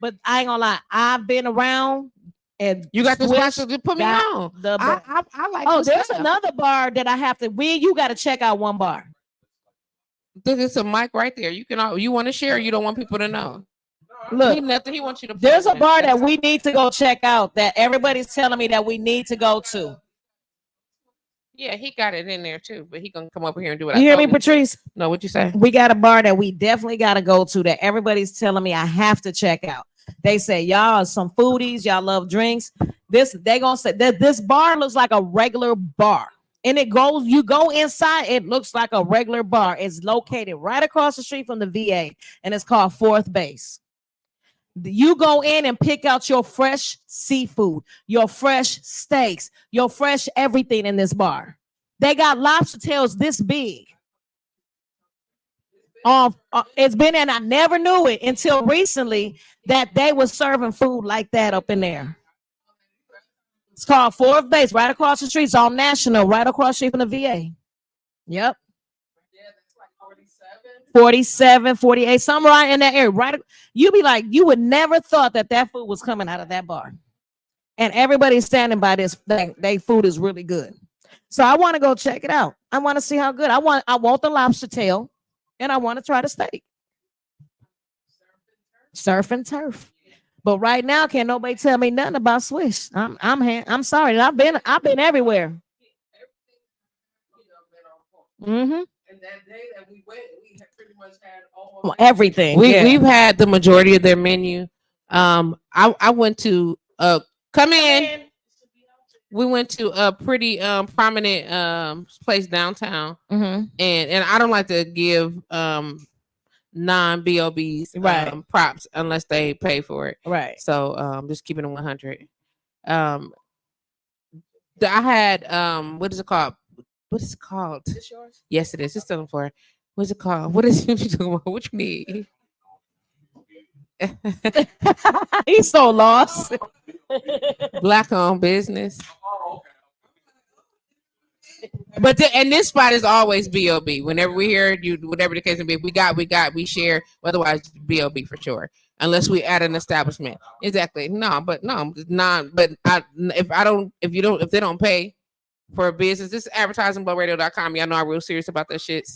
But I ain't gonna lie, I've been around and You got the Swish sponsor to put me got on. the I like. Oh, the there's stuff. another bar that I have to. You got to check out one bar. There's a mic right there. You can. You want to share? Or you don't want people to know. Look, nothing. He wants you to. There's a bar that we need to go check out that everybody's telling me that we need to go to. Yeah, he got it in there too, but he gonna come over here and do it. You hear me, Patrice? No, what you say? We got a bar that we definitely got to go to that everybody's telling me I have to check out. They say y'all are some foodies, y'all love drinks. They gonna say that this bar looks like a regular bar. And you go inside, it looks like a regular bar. It's located right across the street from the VA, and it's called Fourth Base. You go in and pick out your fresh seafood, your fresh steaks, your fresh everything in this bar. They got lobster tails this big. It's been, and I never knew it until recently that they were serving food like that up in there. It's called Fourth Base, right across the street. It's all national, right across the street from the VA. Yep. 47, 48, somewhere right in that area. Right, you be like, you would never thought that food was coming out of that bar, and everybody's standing by this thing. Their food is really good, so I want to go check it out. I want to see how good. I want the lobster tail, and I want to try the steak. Surf and turf. But right now, can't nobody tell me nothing about Swish. I'm sorry. I've been everywhere. Mm-hmm. And that day that we went, we had pretty much had everything. We've had the majority of their menu. I went to come in. We went to a pretty prominent place downtown, and I don't like to give non-BOBs props unless they pay for it. Right. So just keeping it 100. I had what is it called? What is it called? Is this yours? Yes, it is. It's still for. What's it called? What is you talking about? What you need? He's so lost. Black-owned business. But and this spot is always BOB. Whenever we hear you, whatever the case may be, we share. Otherwise, BOB for sure. Unless we add an establishment. Exactly. If they don't pay for a business, this is advertisingblowradio.com. Y'all know I'm real serious about that shits.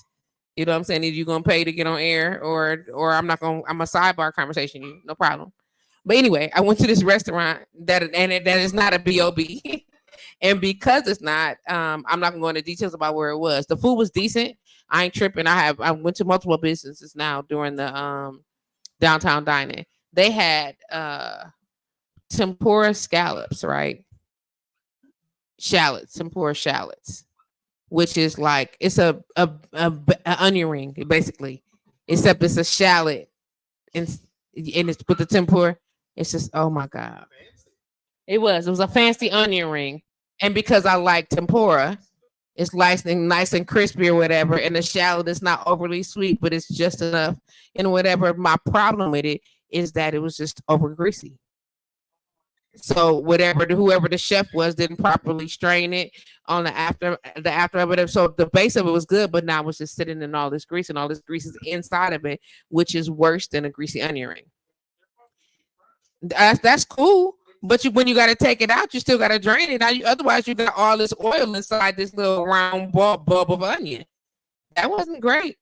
You know what I'm saying? Either you gonna pay to get on air, or I'm a sidebar conversation. No problem. But anyway, I went to this restaurant that is not a BOB. And because it's not, I'm not gonna go into details about where it was. The food was decent. I ain't tripping. I went to multiple businesses now during the downtown dining. They had tempura scallops, right? Tempura shallots, which is like it's a onion ring basically, except it's a shallot and it's with the tempura. It's just, oh my god, it was a fancy onion ring. And because I like tempura, it's nice and crispy or whatever, and the shallot is not overly sweet, but it's just enough. And whatever, my problem with it is that it was just over greasy. So whoever the chef was didn't properly strain it on the after of it. So the base of it was good, but now it's just sitting in all this grease, and all this grease is inside of it, which is worse than a greasy onion ring. That's cool. But when you got to take it out, you still got to drain it. Otherwise, you got all this oil inside this little round bulb of onion. That wasn't great.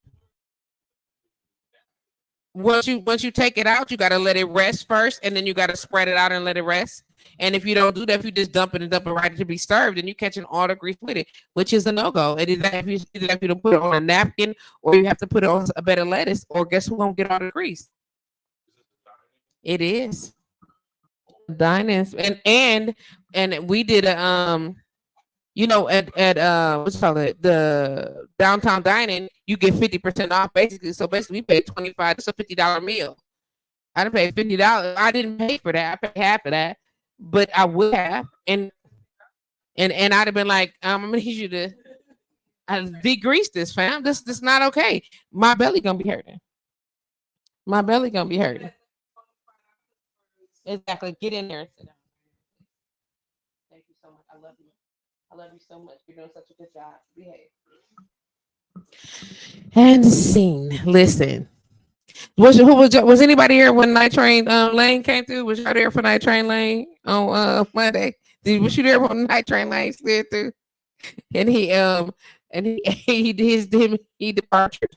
Once you take it out, you got to let it rest first, and then you got to spread it out and let it rest. And if you don't do that, if you just dump it right to be served, then you're catching all the grease with it, which is a no-go. And if you don't put it on a napkin, or you have to put it on a bed of lettuce, or guess who won't get all the grease? It is. Diners and we did a at what's it called, the downtown dining, you get 50% off basically. So basically we paid $25. It's a $50 meal. I didn't pay $50. I didn't pay for that. I paid half of that, but I would have. And And I'd have been like, I'm gonna need you to degrease this, fam. This not okay. My belly gonna be hurting. My belly gonna be hurting. Exactly. Get in there and sit down. Thank you so much. I love you. I love you so much. You're doing such a good job. Behave. And scene. Listen. Was anybody here when Night Train Lane came through? Was y'all there for Night Train Lane on Monday? Was you there when Night Train Lane slid through? And he departed.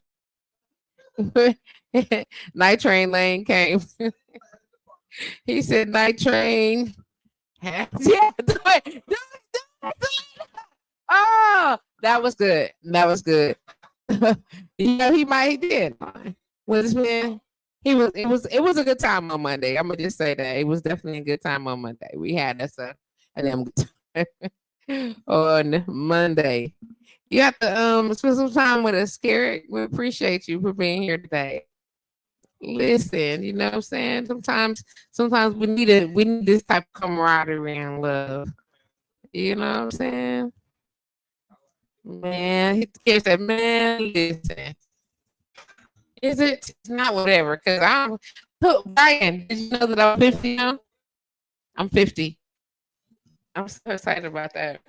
Night Train Lane came. He said Night Train. Yeah, do it. Oh, that was good. That was good. He did. With his man, it was a good time on Monday. I'm gonna just say that it was definitely a good time on Monday. We had us a damn good time on Monday. You have to spend some time with us, Garrett. We appreciate you for being here today. Listen, you know what I'm saying? Sometimes we need this type of camaraderie and love. You know what I'm saying? Man, he said, man, listen. Is it? It's not whatever. Because look, Brian, did you know that I'm 50 now? I'm 50. I'm so excited about that.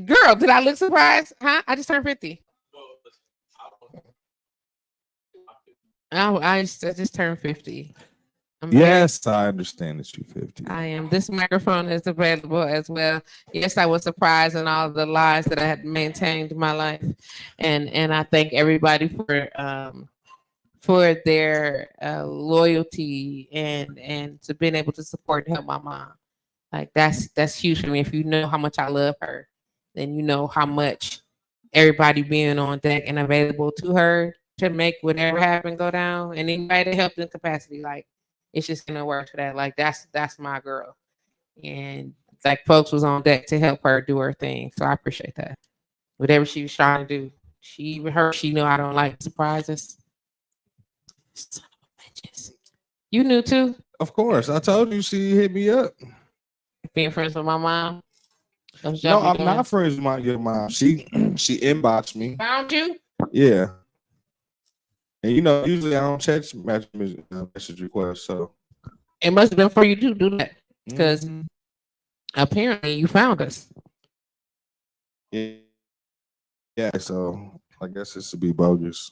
Girl, did I look surprised? Huh? I just turned 50. I just turned 50. Yes, I understand that you're 50. I am. This microphone is available as well. Yes, I was surprised in all the lies that I had maintained in my life, and I thank everybody for their loyalty and to being able to support and help my mom. Like that's huge for me. If you know how much I love her, then you know how much everybody being on deck and available to her to make whatever happen go down, and anybody that helped in capacity, like it's just gonna work for that. Like that's my girl, and like folks was on deck to help her do her thing. So I appreciate that. Whatever she was trying to do, she knew I don't like surprises. Son of a bitches. You knew too, Of course, I told you she hit me up. being friends with my mom. No, I'm not friends with your mom. She inboxed me. Found you? Yeah. And usually I don't check message requests, so It must have been for you to do that because Mhm. apparently you found us. Yeah, so I guess this would be bogus.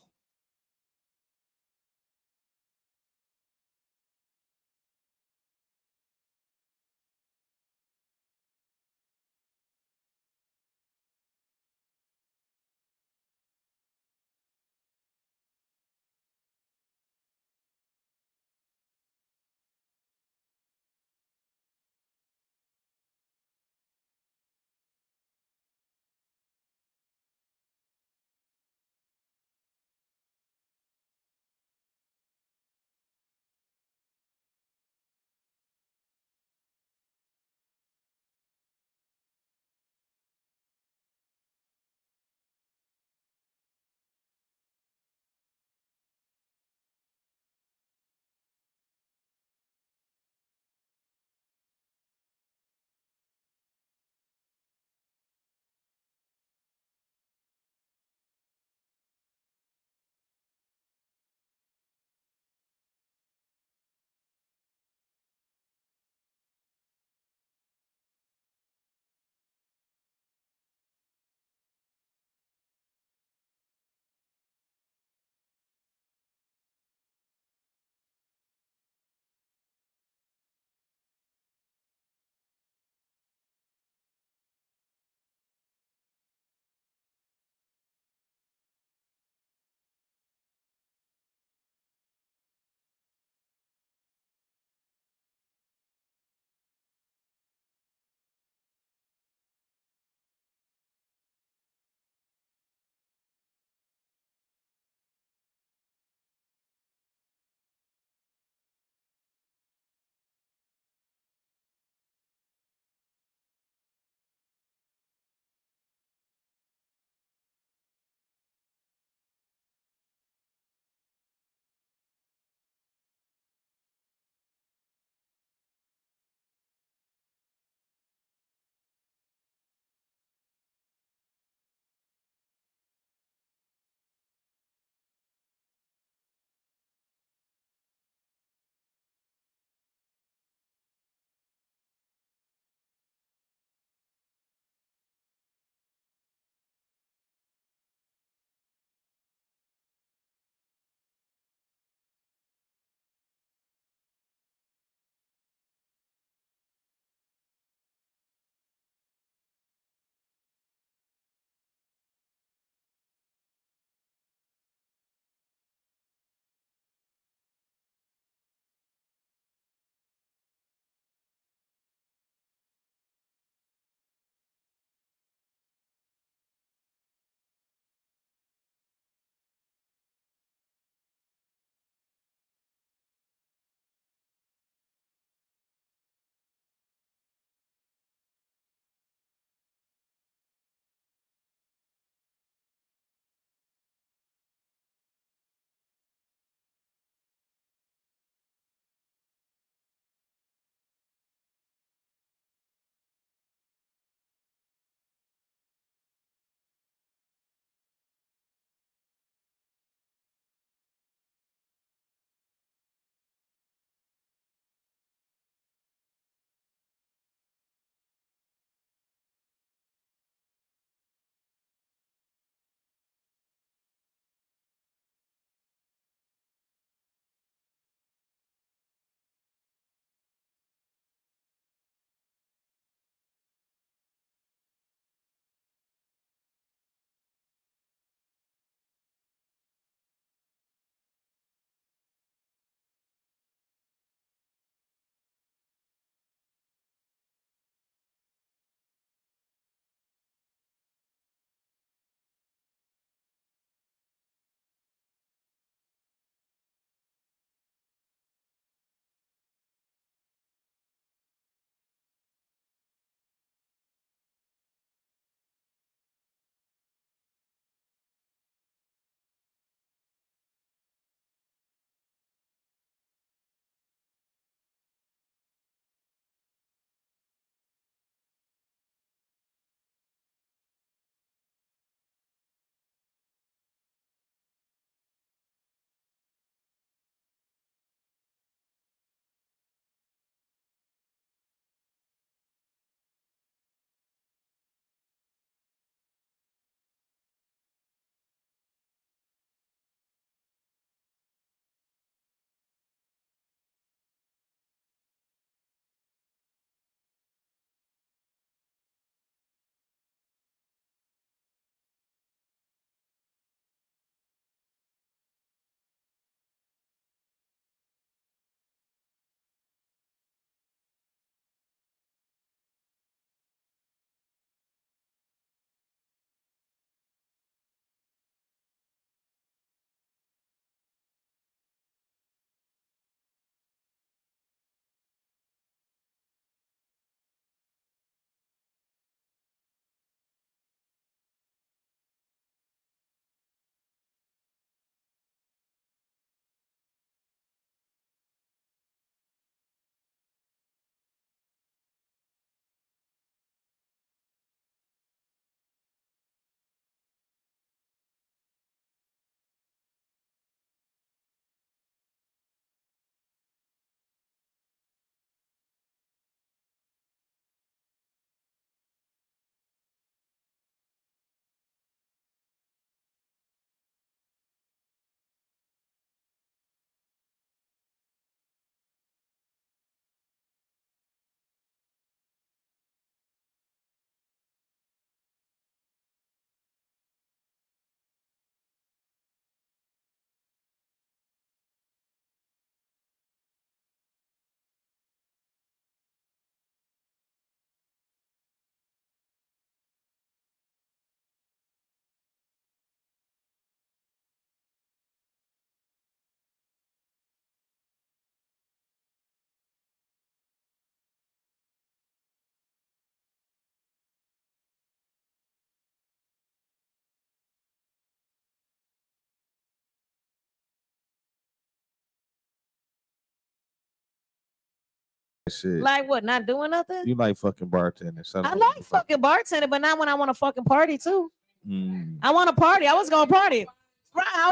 shit. Like what? Not doing nothing? You like fucking bartending. I like fucking bartending, but not when I want to fucking party too. Mm. I want to party. I was gonna party. Right? I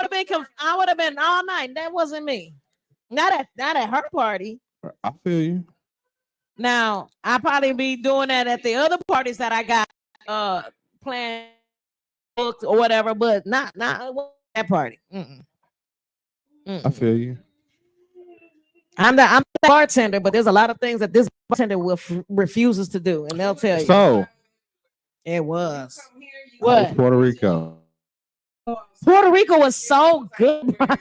would have been all night. That wasn't me. Not at her party. I feel you. Now I probably be doing that at the other parties that I got planned booked or whatever, but not that party. Mm-mm. I feel you. I'm the bartender, but there's a lot of things that this bartender refuses to do, and they'll tell you. So It was. what? Puerto Rico. Puerto Rico was so good, Brian.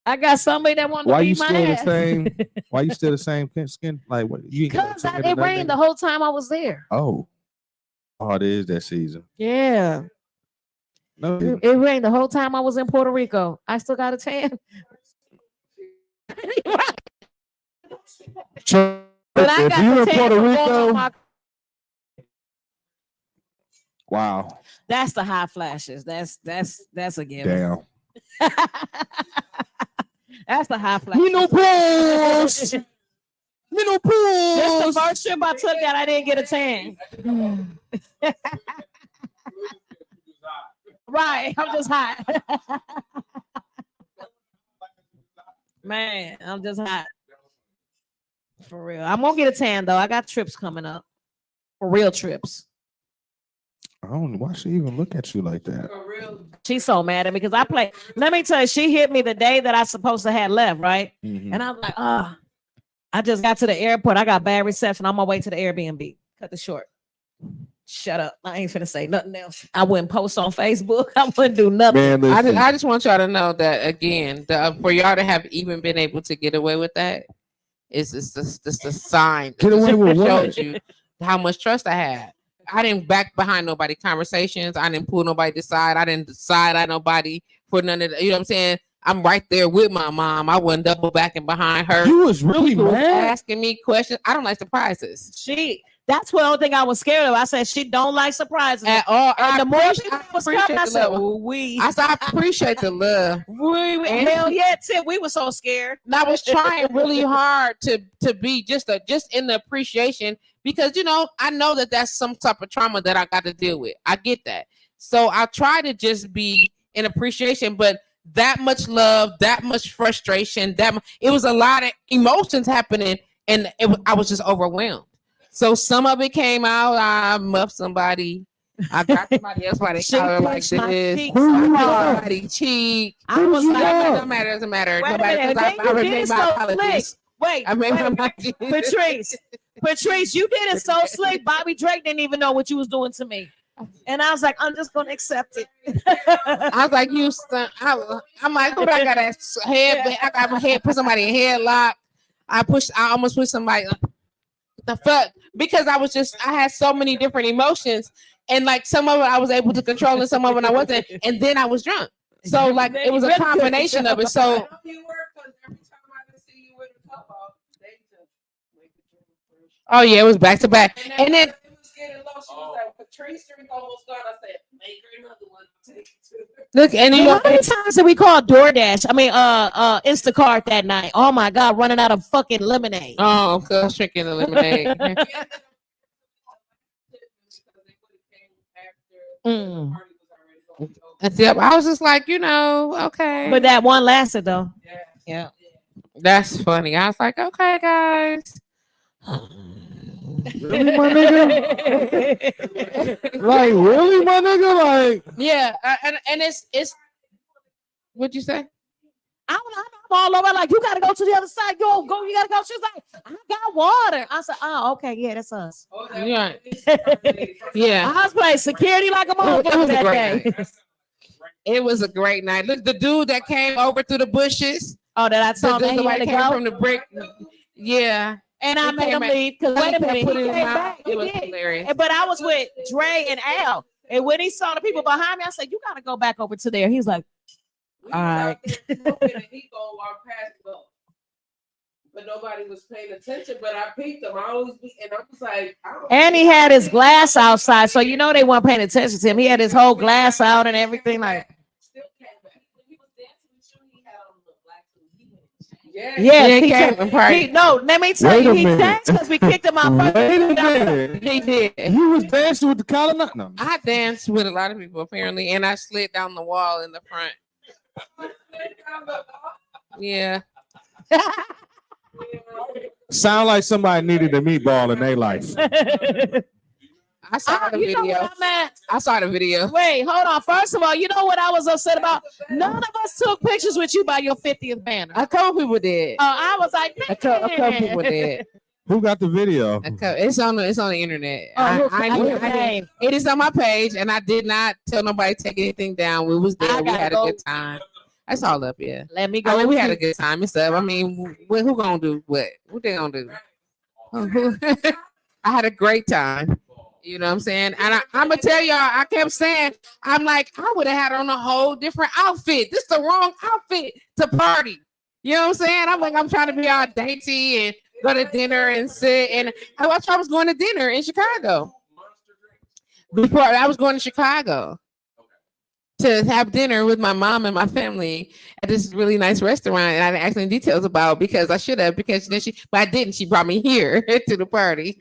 I got somebody that wanted Why to you beat my still the ass. same? Why you still the same skin? Like what? You ain't got Because no tan it or rained the nothing? whole time I was there. Oh, it is that season. Yeah. No, It rained the whole time I was in Puerto Rico. I still got a tan. But I if got you the in tan Puerto from going Rico, on my- wow, That's the high flashes. That's a given. damn. That's the high flashes. Little pause. Little Just the pause. first trip I took that I didn't get a tan. Right. I'm just hot. Man, I'm just hot. For real. I'm gonna get a tan though. I got trips coming up. For real trips. I don't know why she even look at you like that. She's so mad at me because I play. Let me tell you, she hit me the day that I supposed to have left, right? Mhm. And I'm like, I just got to the airport. I got bad reception. I'm on my way to the Airbnb. Cut the short. Shut up. I ain't finna say nothing else. I wouldn't post on Facebook. I wouldn't do nothing. Man, listen. I just want y'all to know that again, for y'all to have even been able to get away with that, is this the sign. Get away with what? Shows you how much trust I had. I didn't back behind nobody conversations. I didn't pull nobody to side. I didn't side on nobody for none of that. You know what I'm saying? I'm right there with my mom. I wasn't double backing behind her. You was really People was mad. asking me questions. I don't like surprises That's the only thing I was scared of. I said she don't like surprises at all. And the more people was coming, I appreciate the said, love. we I said, I appreciate the love. hell yeah, Tip. We were so scared. And I was trying really hard to be just in the appreciation because I know that that's some type of trauma that I got to deal with. I get that, so I try to just be in appreciation. But that much love, that much frustration, it was a lot of emotions happening, and I was just overwhelmed. So some of it came out. I muffed somebody. I got somebody else by the collar like this. Somebody cheek. I was like, Doesn't matter. Wait a minute. I made my apologies. Wait, I made my apologies. Patrice, you did it so slick. Bobby Drake didn't even know what you was doing to me. And I was like, I'm just gonna accept it. I was like, I'm like, who I got a head? I got my head, put somebody in a headlock. I almost pushed somebody. The fuck? Because I had so many different emotions. And like some of it I was able to control and some of it I wasn't. And then I was drunk. So like it was a combination of it. So oh yeah, it was back to back. And then look, and how many times did we call DoorDash? I mean, Instacart that night. Oh my God, running out of fucking lemonade. Oh, cause drinking the lemonade. Yep, I was just like, okay. But that one lasted though. Yeah. That's funny. I was like, okay, guys. Really, my nigga? Like, really, my nigga? Like, yeah, and it's what'd you say? I'm all over like you gotta go to the other side. Go, you gotta go. She's like, I got water. I said, oh, okay, yeah, that's us. Yeah. Yeah. I was playing security like a motherfucker that day. It was a great night. Look, the dude that came over through the bushes. Oh, that I saw that he had to came go from the brick. Yeah. And I made him leave because wait a minute, he came back. It was hilarious. But I was with Dre and Al, and when he saw the people behind me, I said, "You got to go back over to there." He's like, "All right." But nobody was paying attention. But I peeped him. I was like, and he had his glass outside, so they weren't paying attention to him. He had his whole glass out and everything. Like, Yeah, he came and party. no, let me tell Wait you, a he minute. danced because we kicked him out first. Wait a minute. He did. You was dancing with the collar? No. I danced with a lot of people apparently, and I slid down the wall in the front. Yeah. Sound like somebody needed a meatball in their life. I saw the You know video. what I'm at? I saw the video. Wait, hold on. First of all, you know what I was upset about? None of us took pictures with you by your 50th banner. A couple people did. I was like, A couple people did. Who got the video? It's on the internet. I it is on my page, and I did not tell nobody to take anything down. We was there. We had a good time. That's all up, yeah. Let me go. I mean, we had a good time and stuff. I mean, who gonna do what? What they gonna do? I had a great time. You know what I'm saying? And I'm gonna tell y'all, I kept saying, I'm like, I would have had on a whole different outfit. This is the wrong outfit to party. You know what I'm saying? I'm like, I'm trying to be all dainty and go to dinner and sit. And I was going to dinner in Chicago. Before I was going to Chicago to have dinner with my mom and my family at this really nice restaurant. And I didn't ask any details about because I should have, because then but I didn't. She brought me here to the party.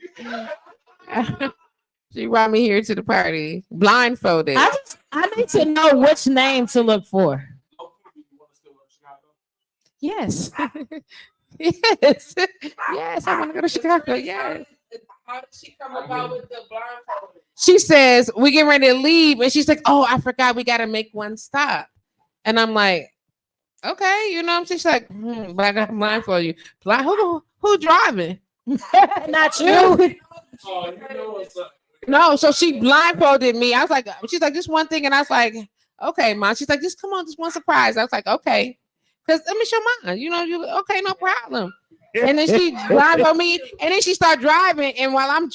She brought me here to the party, blindfolded. I need to know which name to look for. Yes. Yes. Yes, I want to go to Chicago. Yes. How did she come about with the blindfolded? She says, we get ready to leave. And she's like, oh, I forgot we got to make one stop. And I'm like, okay, you know, she's like, but I got to blindfold you. Who driving? Not you. No, so she blindfolded me. I was like, she's like, just one thing. And I was like, okay, Mom. She's like, just come on, just one surprise. I was like, okay. Because let me show mine. You know, okay, no problem. And then she blindfolded me. And then she started driving. And while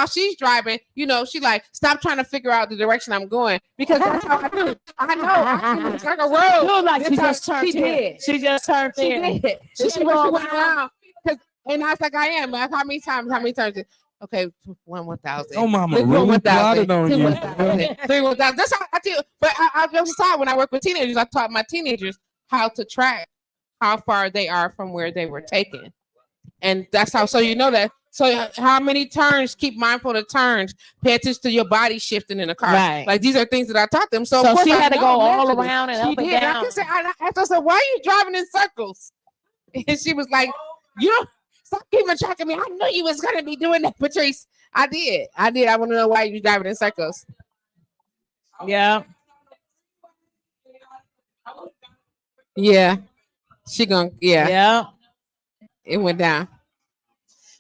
she's driving, you know, she like, stop trying to figure out the direction I'm going. Because that's how I do. I know. It's like a road. Like she just turned. She did. She just turned. She did. She went around. And I was like, I am. Like, how many times? Okay, 1,000. Oh, mama, really plotted on you. 1,000. That's how I do. But I just saw when I work with teenagers, I taught my teenagers how to track how far they are from where they were taken. And that's how, so you know that. So how many turns, keep mindful of turns, pay attention to your body shifting in the car. Right. Like these are things that I taught them. So she had to go all around and up and down. I asked her, so why are you driving in circles? And she was like, you know, stop keeping track of me. I knew you was going to be doing that, Patrice. I did. I want to know why you driving in circles. Yeah. Yeah. She gonna, Yeah. It went down.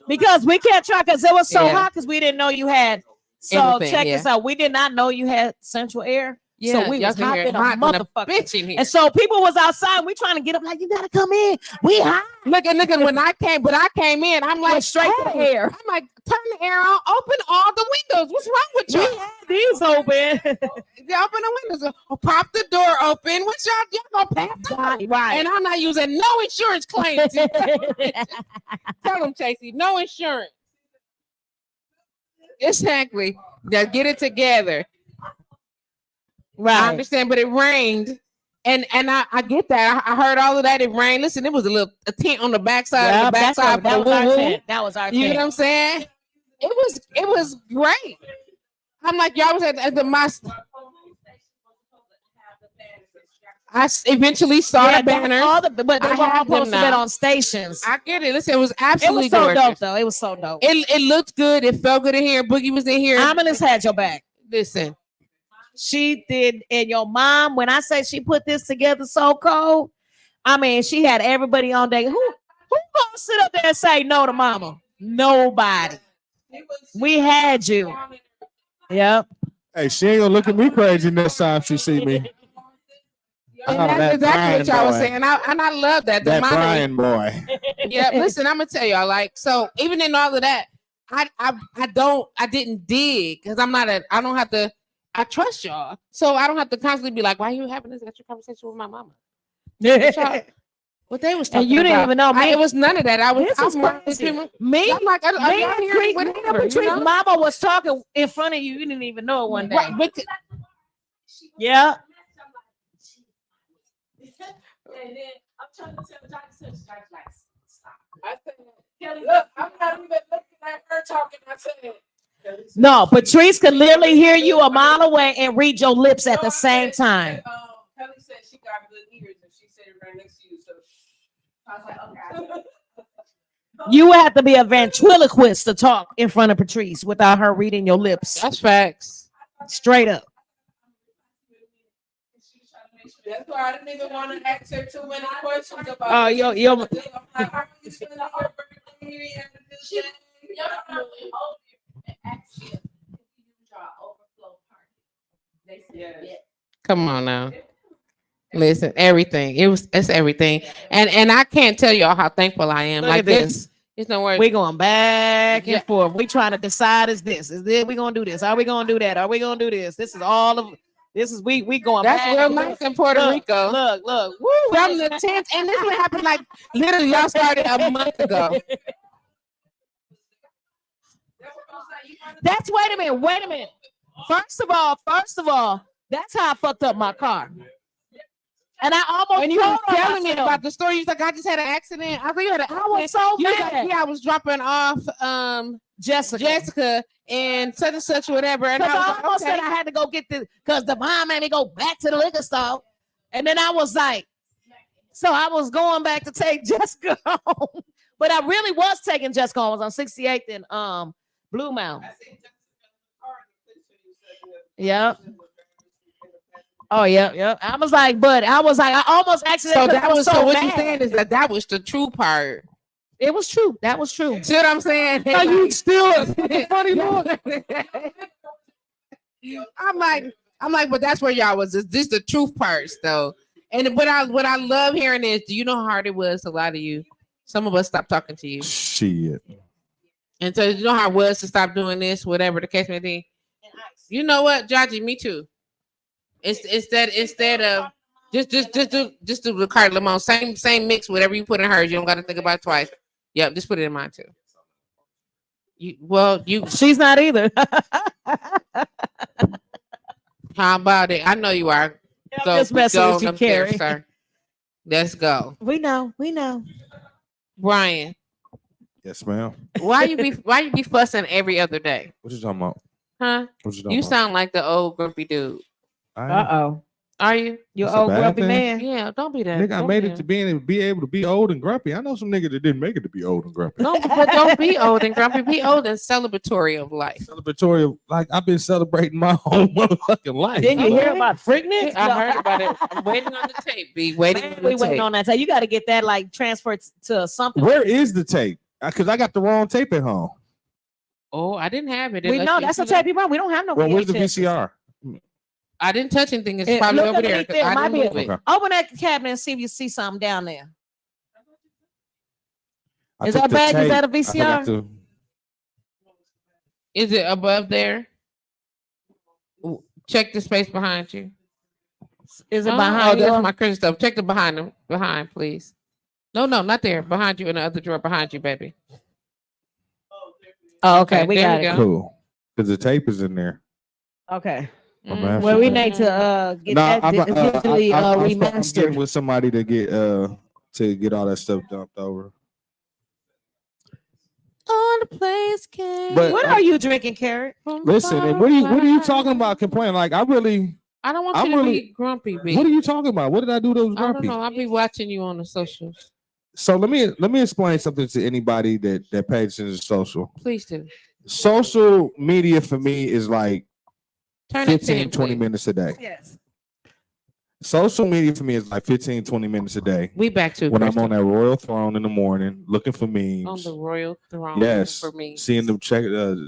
Because we can't track because it was so hot because we didn't know you had. So Anything, check this out. We did not know you had central air. Yeah, so we was hot in a hot motherfucker. Bitch in here. And so people was outside. We trying to get up like, you gotta come in. We hot. Look, when I came in, I'm like, straight to the air. I'm like, turn the air on, open all the windows. What's wrong with you? We had these open. They open the windows. Pop the door open. What y'all gonna pass? Right. And I'm not using no insurance claims. Tell them, Chasey, no insurance. Exactly. Now get it together. Right. I understand, but it rained. And I get that. I heard all of that. It rained. Listen, it was a tent on the backside. Yeah, the backside. that was our tent. That was our tent. You know what I'm saying? It was great. I'm like, y'all was at the mosque. I eventually saw the banners. But they were all supposed to be on stations. I get it. Listen, it was absolutely so gorgeous. dope, though. It was so dope. It looked good. It felt good in here. Boogie was in here. Ominous had your back. Listen. She did, and your mom, when I say she put this together so cold, I mean, she had everybody on day. Who gonna sit up there and say no to mama? Nobody. We had you. Yep. Hey, she ain't gonna look at me crazy next time she see me. And that's exactly what y'all was saying. And I love that. That Brian boy. Yeah, listen, I'm gonna tell y'all, like, so even in all of that, I didn't dig because I don't have to. I trust y'all, so I don't have to constantly be like, "Why are you having this extra conversation with my mama?" What they was talking and you didn't about. even know. It was none of that. I'm like, Patrice, mama was talking in front of you. You didn't even know it one day. Right, yeah. And then I'm trying to tell Johnny such like stop. I said, Kelly, look, I'm not even looking at her talking. I said, No, Patrice could literally hear you a mile away and read your lips at the same time. Kelly said she got good ears and she said it right next to you. So I was like, okay. You have to be a ventriloquist to talk in front of Patrice without her reading your lips. that's facts. Straight up. That's why I didn't even want to ask her too many questions about. Oh, yo. I'm like, how are you spending your birthday? Come on now. Listen, everything. It's everything. And I can't tell y'all how thankful I am. Look like at this. this. It's no worries. We going back and Yeah. forth. We trying to decide is this we gonna do this? Are we gonna do that? Are we gonna do this? This is all of this is we going That's back real and nice forth. in Puerto Look, Rico. Look. Woo, From the 10th, and this one happened like literally y'all started a month ago. That's wait a minute. First of all, that's how I fucked up my car. And I almost When you were told her telling me myself. about the story, you was like, I just had an accident. I think you had an I was accident. so You was like, mad. yeah, I was dropping off Jessica. and such and such, whatever. And Because I I was like, almost okay. said I had to go get because the mom made me go back to the liquor store. And then I was like, so I was going back to take Jessica home. But I really was taking Jessica home. I was on 68th and Blue Mountain. Yep. Oh, yeah. I was like, I almost accidentally. So that was so what mad. you saying is that was the true part. It was true. That was true. See what I'm saying? So you still funny Lord. I'm like, but that's where y'all was. This the truth parts though. And what I love hearing is, do you know how hard it was to lie to you? Some of us stopped talking to you. Shit. And so you know how it was to stop doing this, whatever the case may be. You know what, Jaji, me too. Instead of just do the cardamom, same mix, whatever you put in hers, you don't got to think about it twice. Yep, just put it in mine too. She's not either. How about it? I know you are. I'm just messing with you, up there, Carrie. sir. Let's go, We know. Brian. Yes, ma'am. Why you be fussing every other day, What you talking about? huh? What you talking You about? sound like the old grumpy dude. Uh-oh. Are you? You That's a old bad grumpy thing. man. Yeah, don't be that. Nigga, I Don't made be it to be able to be old and grumpy. I know some niggas that didn't make it to be old and grumpy. Don't be old and grumpy. Be old and celebratory of life. Celebratory, like I've been celebrating my whole motherfucking life. Didn't you bro. hear about Freaknik? I heard about it. I'm waiting on the tape. Be waiting on the We waiting tape. on that. So you got to get that like transferred to something. Where is the tape? Because I got the wrong tape at home. Oh, I didn't have it. We Unless know you- that's a tape you brought. We don't have no. Well, where's the VHS. VCR? I didn't touch anything. It's Yeah, probably look over there. underneath 'cause there. I Might didn't be move it. Okay. Open that cabinet and see if you see something down there. I Is took that the bag? Is tape. that a I VCR? forgot to- Is it above there? Check the space behind you. Is it Oh, behind that's you? my Christian stuff. Check the behind, please. No, not there. Behind you in the other drawer behind you, baby. Oh, okay. We there got we it. go. Cool. Because the tape is in there. Okay. I'm asking Well, we you. need to get Nah, that digitally I'm getting remastered. with somebody to get all that stuff dumped over. On the place can. But What are you drinking, Carrot? listen, and what are you talking about? Complaining like I really? I don't want I'm you to really- be grumpy, B. What are you talking about? What did I do that was I don't grumpy? know. I'll be watching you on the socials. So let me explain something to anybody that pays attention to social. Please do. Social media for me is like Turn it 15, 20 please. minutes a day. Yes. Social media for me is like 15, 20 minutes a day. We back to When I'm Kristen. on that royal throne in the morning, looking for On memes. the royal throne. Yes, For me. seeing them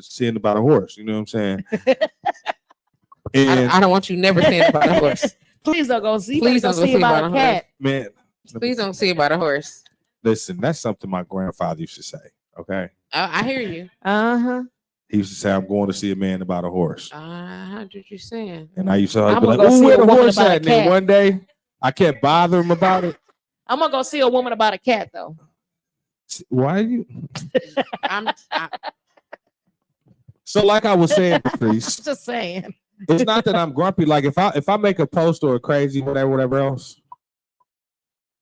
seeing about a horse. You know what I'm saying? And I don't want you never saying about a horse. Please don't go see. Please Please don't go see about about a a cat. man, Please don't say about a horse. listen, that's something my grandfather used to say. Okay, I hear you. Uh-huh. he used to say, "I'm going to see a man about a horse," 100%. and I used to always I'm be gonna like, go "Oh, see where a the woman horse about a at?" And then cat. one day, I kept bothering him about it. I'm gonna go see a woman about a cat though. Why are you? I, So, like I was saying, Patrice, Just saying. it's not that I'm grumpy. Like if I make a post or a crazy whatever else,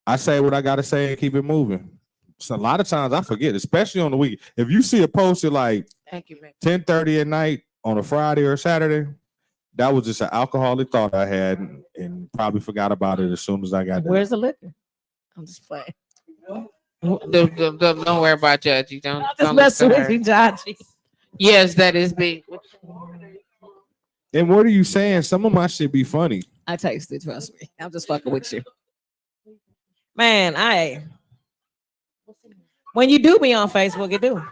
I say what I gotta say and keep it moving. So a lot of times I forget, especially on the week. If you see a post at like Thank you, man. 10:30 at night on a Friday or Saturday, that was just an alcoholic thought I had and probably forgot about it as soon as I got there. Where's the liquor? I'm just playing. Don't worry about Judgy. Don't I'm just don't messing listen with to you, her. Judgy. Yes, that is big. And what are you saying? Some of my shit be funny. I tasted, trust me. I'm just fucking with you. Man, when you do be on Facebook, it do.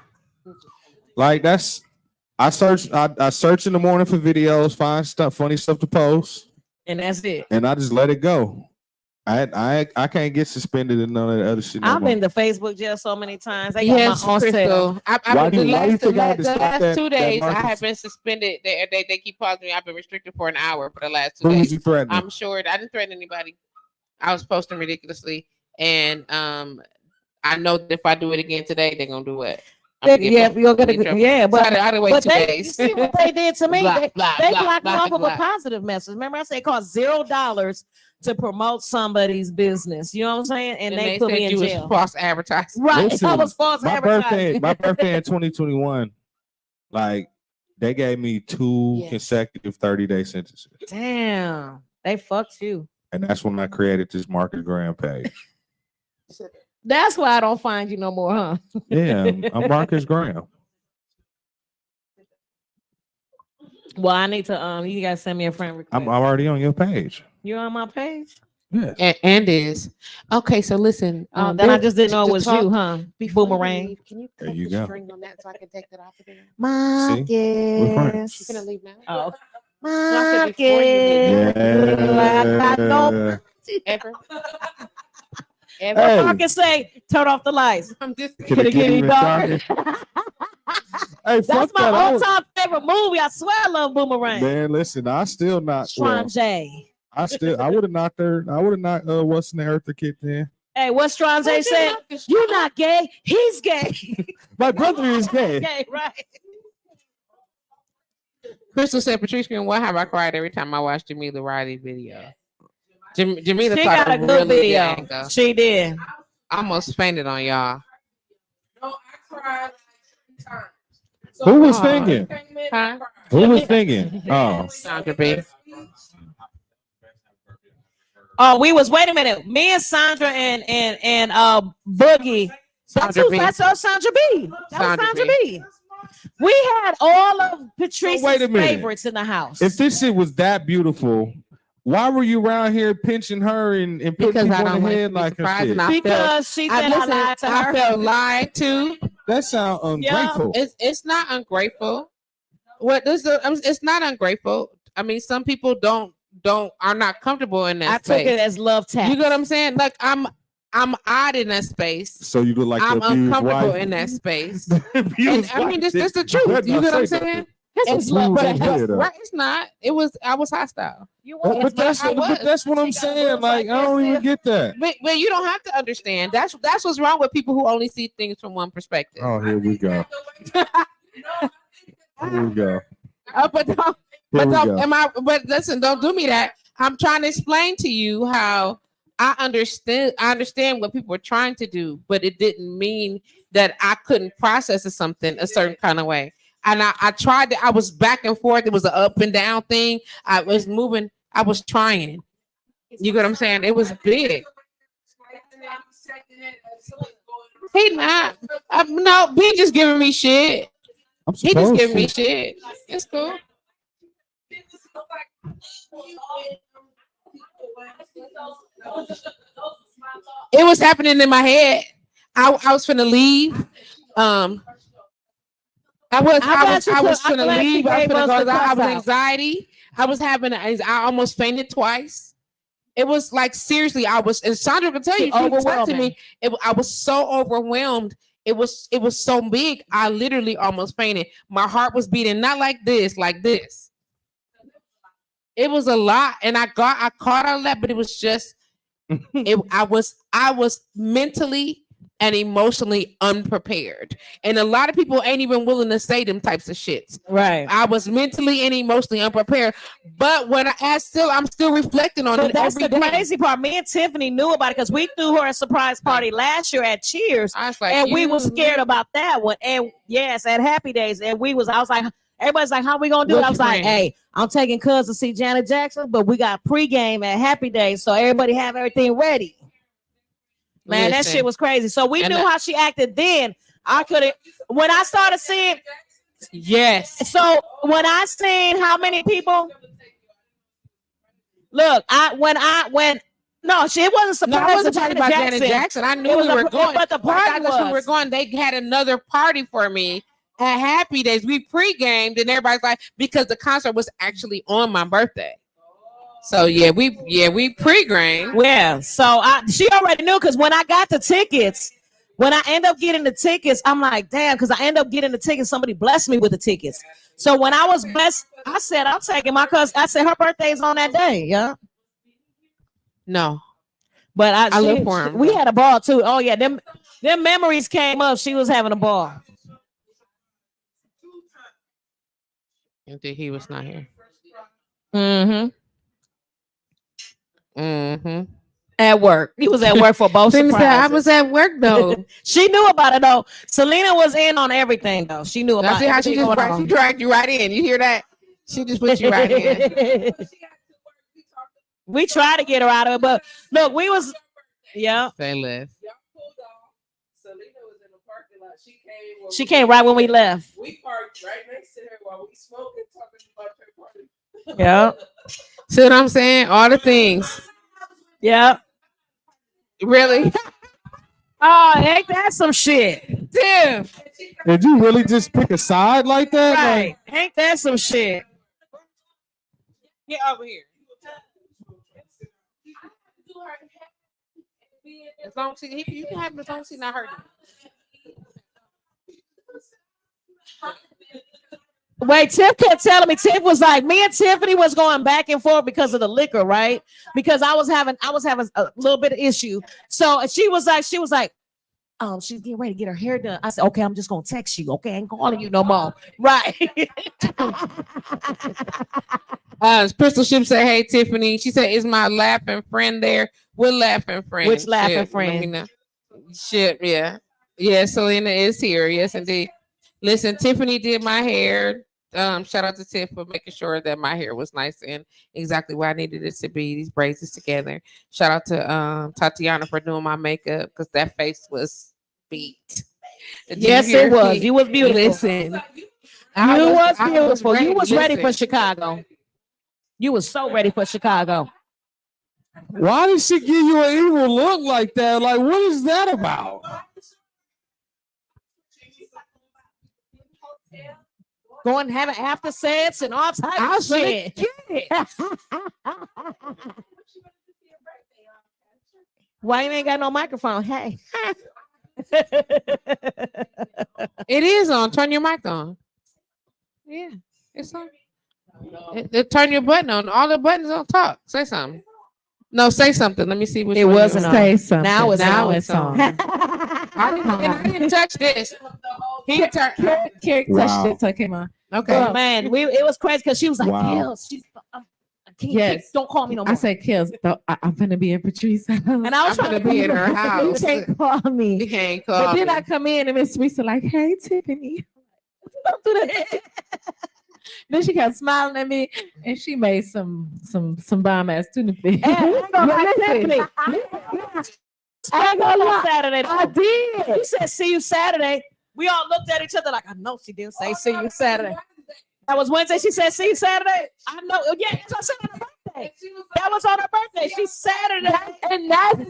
Like that's I search in the morning for videos, find stuff, funny stuff to post, And that's it. and I just let it go. I can't get suspended and none of the other shit. No I've more. been to Facebook jail so many times. They Yes, got my own sale. Crystal. Why do The you last, think I had to the stop last that- 2 that days, I market? have been suspended. They keep pausing me. I've been restricted for an hour for the last 2 Who was days. you threatening? I'm sure I didn't threaten anybody. I was posting ridiculously, and I know that if I do it again today, they're gonna do it. Yeah, you're gonna yeah, but I had to wait but 2 they, days. you see what they did to me? Blah, they blah, they blah, blocked me blah, off of blah. a positive message. Remember, I said it cost $0 to promote somebody's business. You know what I'm saying? And they put said me in you was jail. false advertising. Right, Listen, I was false my advertising. birthday in 2021, like they gave me 2 Yes. consecutive 30-day sentences. Damn, they fucked you. And that's when I created this Marcus Graham page. That's why I don't find you no more, huh? Yeah, I'm Marcus Graham. Well, I need to you guys send me a friend request. I'm already on your page. You're on my page? Yes. And is okay. So listen. Then I just didn't know it was you, huh? Before Boomerang. leave, can you There cut you the go. string on that so I can take that off of there? We're friends. She's gonna leave now. Oh, I said before you leave. Yeah. Ever. Hey. I can say, turn off the lights. I'm just Can it get even darker? Hey, That's fuck my that. all-time favorite movie. I swear I love Boomerang. Man, listen, I still not. Well, Strange. I would have knocked her. I would have knocked what's in the earth the kid then. Hey, what Strange said? You're not gay. He's gay. My brother is gay. Gay, right? Crystal said, Patricia, why have I cried every time I watch Jamila Riley video? Jamila She taught got a good really video. angle. She did. I almost fainted on y'all. No, I cried 3 times. So, Who was Aw. singing? Huh? Who was singing? Oh, Sandra B. Oh, we was wait a minute. Me and Sandra and Boogie. Sandra B. That's Sandra B. That was Sandra Sandra B. B. We had all of Patrice's wait a minute. favorites in the house. if this shit was that beautiful, why were you around here pinching her and putting Because people I on don't the like head to be like her surprised, shit? and I felt, because she said I lied to her. I felt lied to. That sound ungrateful. It's not ungrateful. What this? It's not ungrateful. I mean, some people are not comfortable in that I space. took it as love tap. You get what I'm saying? Like I'm odd in that space. So you look like I'm the abused uncomfortable wife. in that space. The And abused I mean, wife this did- is the truth. better You not get what I'm say saying? nothing. This was love Smooth tap. as hell, though. Right? It's not. I was hostile. You But, want It's not- I was. that's what I'm She got saying. boobs Like, like I don't this, even get that. But you don't have to understand. That's what's wrong with people who only see things from one perspective. Oh, here we go. Here we go. But don't, Here but we don't, go. but listen, don't do me that. I'm trying to explain to you how I understand what people were trying to do, but it didn't mean that I couldn't process something a certain kind of way. And I tried to, I was back and forth. It was an up and down thing. I was moving, I was trying. You get what I'm saying? It was big. He not. No, B just giving me shit. I'm He just supposed giving me to. shit. It's cool. It was happening in my head. I was finna leave. I was finna leave. I was finna go. I was anxiety. I was having. I almost fainted twice. It was like seriously. I was, and Sandra can tell you, she talked to me. I was so overwhelmed. It was so big. I literally almost fainted. My heart was beating not like this, like this. It was a lot, and I caught all that, but it was just. I was mentally and emotionally unprepared. And a lot of people ain't even willing to say them types of shits. Right. I was mentally and emotionally unprepared. But when I'm still reflecting on But it that's every the day. crazy part. Me and Tiffany knew about it because we threw her a surprise party last year at Cheers. I was like, And we were scared about that one. And yes, at Happy Days. And I was like, everybody's like, how we gonna do it? I was like, hey, I'm taking cuz to see Janet Jackson, but we got pregame at Happy Days. So everybody have everything ready. Man, that shit was crazy. So we knew how she acted then. I couldn't when I started seeing yes. So when I seen how many people look, no, she wasn't surprised. No, I wasn't talking about Janet Jackson. I knew we were going, but the party was. We were going. They had another party for me at Happy Days. We pre-gamed, and everybody's like, because the concert was actually on my birthday. So we pre-gamed. Yeah. So she already knew because when I got the tickets, when I end up getting the tickets, I'm like, damn, because I end up getting the tickets. Somebody blessed me with the tickets. So when I was blessed, I said, I'm taking my cousin. I said her birthday's on that day. Yeah. No. But I look for him. We had a ball too. Oh yeah, them memories came up. She was having a ball. He was not here. At work. He was at work for both surprises. I was at work though. She knew about it though. Selena was in on everything though. She knew about it. She dragged you right in. You hear that? She just put you right in. We tried to get her out of it, but look, we was They left. Selena was in the parking lot. She came right when we left. We parked right next to her while we smoking, talking about her party. Yeah. See what I'm saying? All the things. Yeah. Really? Oh, ain't that some shit? Damn. Did you really just pick a side like that? Right. Ain't that some shit? Get over here. As long as you can have him as long as he's not hurting. Wait, Tiff kept telling me. Tiff was like, me and Tiffany was going back and forth because of the liquor, right? Because I was having a little bit of issue. So she was like, she's getting ready to get her hair done. I said, okay, I'm just gonna text you. Okay, I ain't calling you no more. Right. Crystal Ship said, hey Tiffany. She said, is my laughing friend there? We're laughing friend. Which laughing friend? Shit, yeah. Yeah, Selena is here. Yes, indeed. Listen, Tiffany did my hair. Shout out to Tiff for making sure that my hair was nice and exactly where I needed it to be. These braids is together. Shout out to Tatiana for doing my makeup because that face was beat. Yes, it was. You was beautiful. Listen, you was beautiful. You was ready for Chicago. You was so ready for Chicago. Why did she give you an evil look like that? Like, what is that about? Going having after sex and all types of shit. Why you ain't got no microphone? Hey. It is on. Turn your mic on. Yeah, it's on. Turn your button on. All the buttons on top. Say something. No, say something. Let me see what it wasn't on. Say something. Now it's on. I didn't touch this. He turned. Carrie touched it, so it came on. Okay. Oh, man, it was crazy because she was like, Wow. Yes, don't call me no more. I said, Kills, I'm gonna be in Patrice's house. And I was I'm trying gonna be in her house. You can't call me. You can't call But then me. I come in and Miss Teresa like, hey Tiffany. Don't do that. Then she kept smiling at me and she made some bomb ass tuna fish. Tiffany. I ain't gonna lie. Saturday. I did. She said, see you Saturday. We all looked at each other like, I know she didn't say see you Saturday. That was Wednesday. She said, see you Saturday. I know. Yeah, that's what I said on her birthday. That was on her birthday. She's Saturday. And that's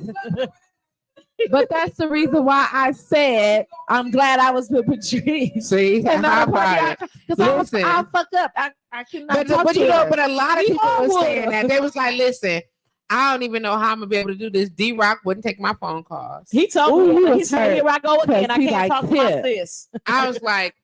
but that's the reason why I said I'm glad I was with Patrice. See, Because I fuck up. I cannot talk but to you know, her. but a lot of We people all were would. saying that. They was like, listen, I don't even know how I'm gonna be able to do this. D-Rock wouldn't take my phone calls. He told Ooh, me, he he was said, hurt. here I go again. I He can't like, talk about "Tiff." this. I was like,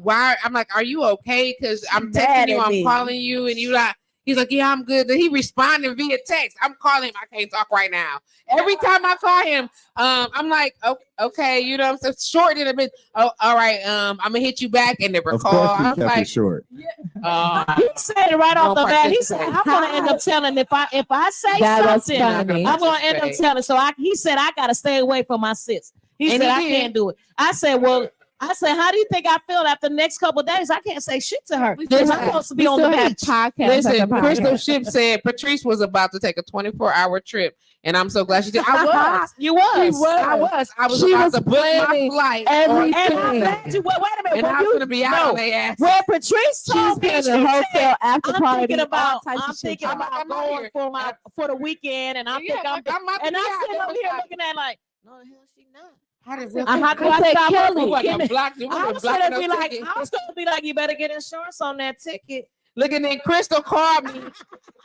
why? I'm like, are you okay? Because I'm Mad texting you, at I'm me. calling you, and you like, He's like, yeah, I'm good. Then he responded via text. I'm calling him. I can't talk right now. Every time I call him, I'm like, okay, you know, I'm so short in a bit. Oh, all right. I'm gonna hit you back and never Of call. course, I you was kept like, it short. He said it right off Don't the bat. He said, participate. "I'm gonna end up telling if I say That was something, funny. I'm gonna end up Participate. telling." So he said, "I gotta stay away from my sis." He And said, he "I did. can't do it." I said, "Well." I said, "How do you think I feel after the next couple of days? I can't say shit to her. We I'm still have- supposed to we be on the still have beach." podcast Listen, after Crystal podcast. Ship said Patrice was about to take a 24-hour trip, and I'm so glad she did. I was. You was. She was. I was She about was to book my planning flight. everything. And on I'm Tuesday. glad you. Wait a minute. And When I was you gonna be out on their ass. When Patrice She's told me, been she in a hotel said, after I'm party. thinking all about, types I'm of shit. thinking I'm about out going here. for the weekend, and I'm Yeah, thinking, like, I'm about to and be I'm out sitting there. over here looking at like, no, the hell she not. How did How do I said, stop her Kelly, from like getting a it? block? You I want was to block gonna be no like, ticket? I was gonna be like, you better get insurance on that ticket. Look, and then Crystal called me.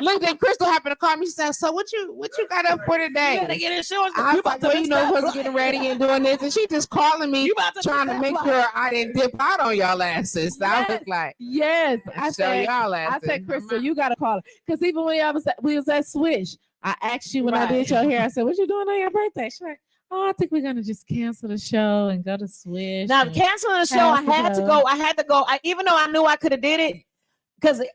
Look, then Crystal happened to call me. She said, "So what you got up for You better today?" get insurance. I You was like, "Well, you know, was getting ready and doing this," and she just calling me, You about to trying to miss make that sure I didn't dip out on y'all asses. I was Yes. like, Yes, I "Show said, y'all I asses." said, Crystal, you gotta call her. Because even when we was at Swish, I asked you when I did your hair. I said, "What you doing on your birthday?" She's like, "Oh, I think we're gonna just cancel the show and go to Swish." Now and- canceling the show, I had to go. Even though I knew I could have did it.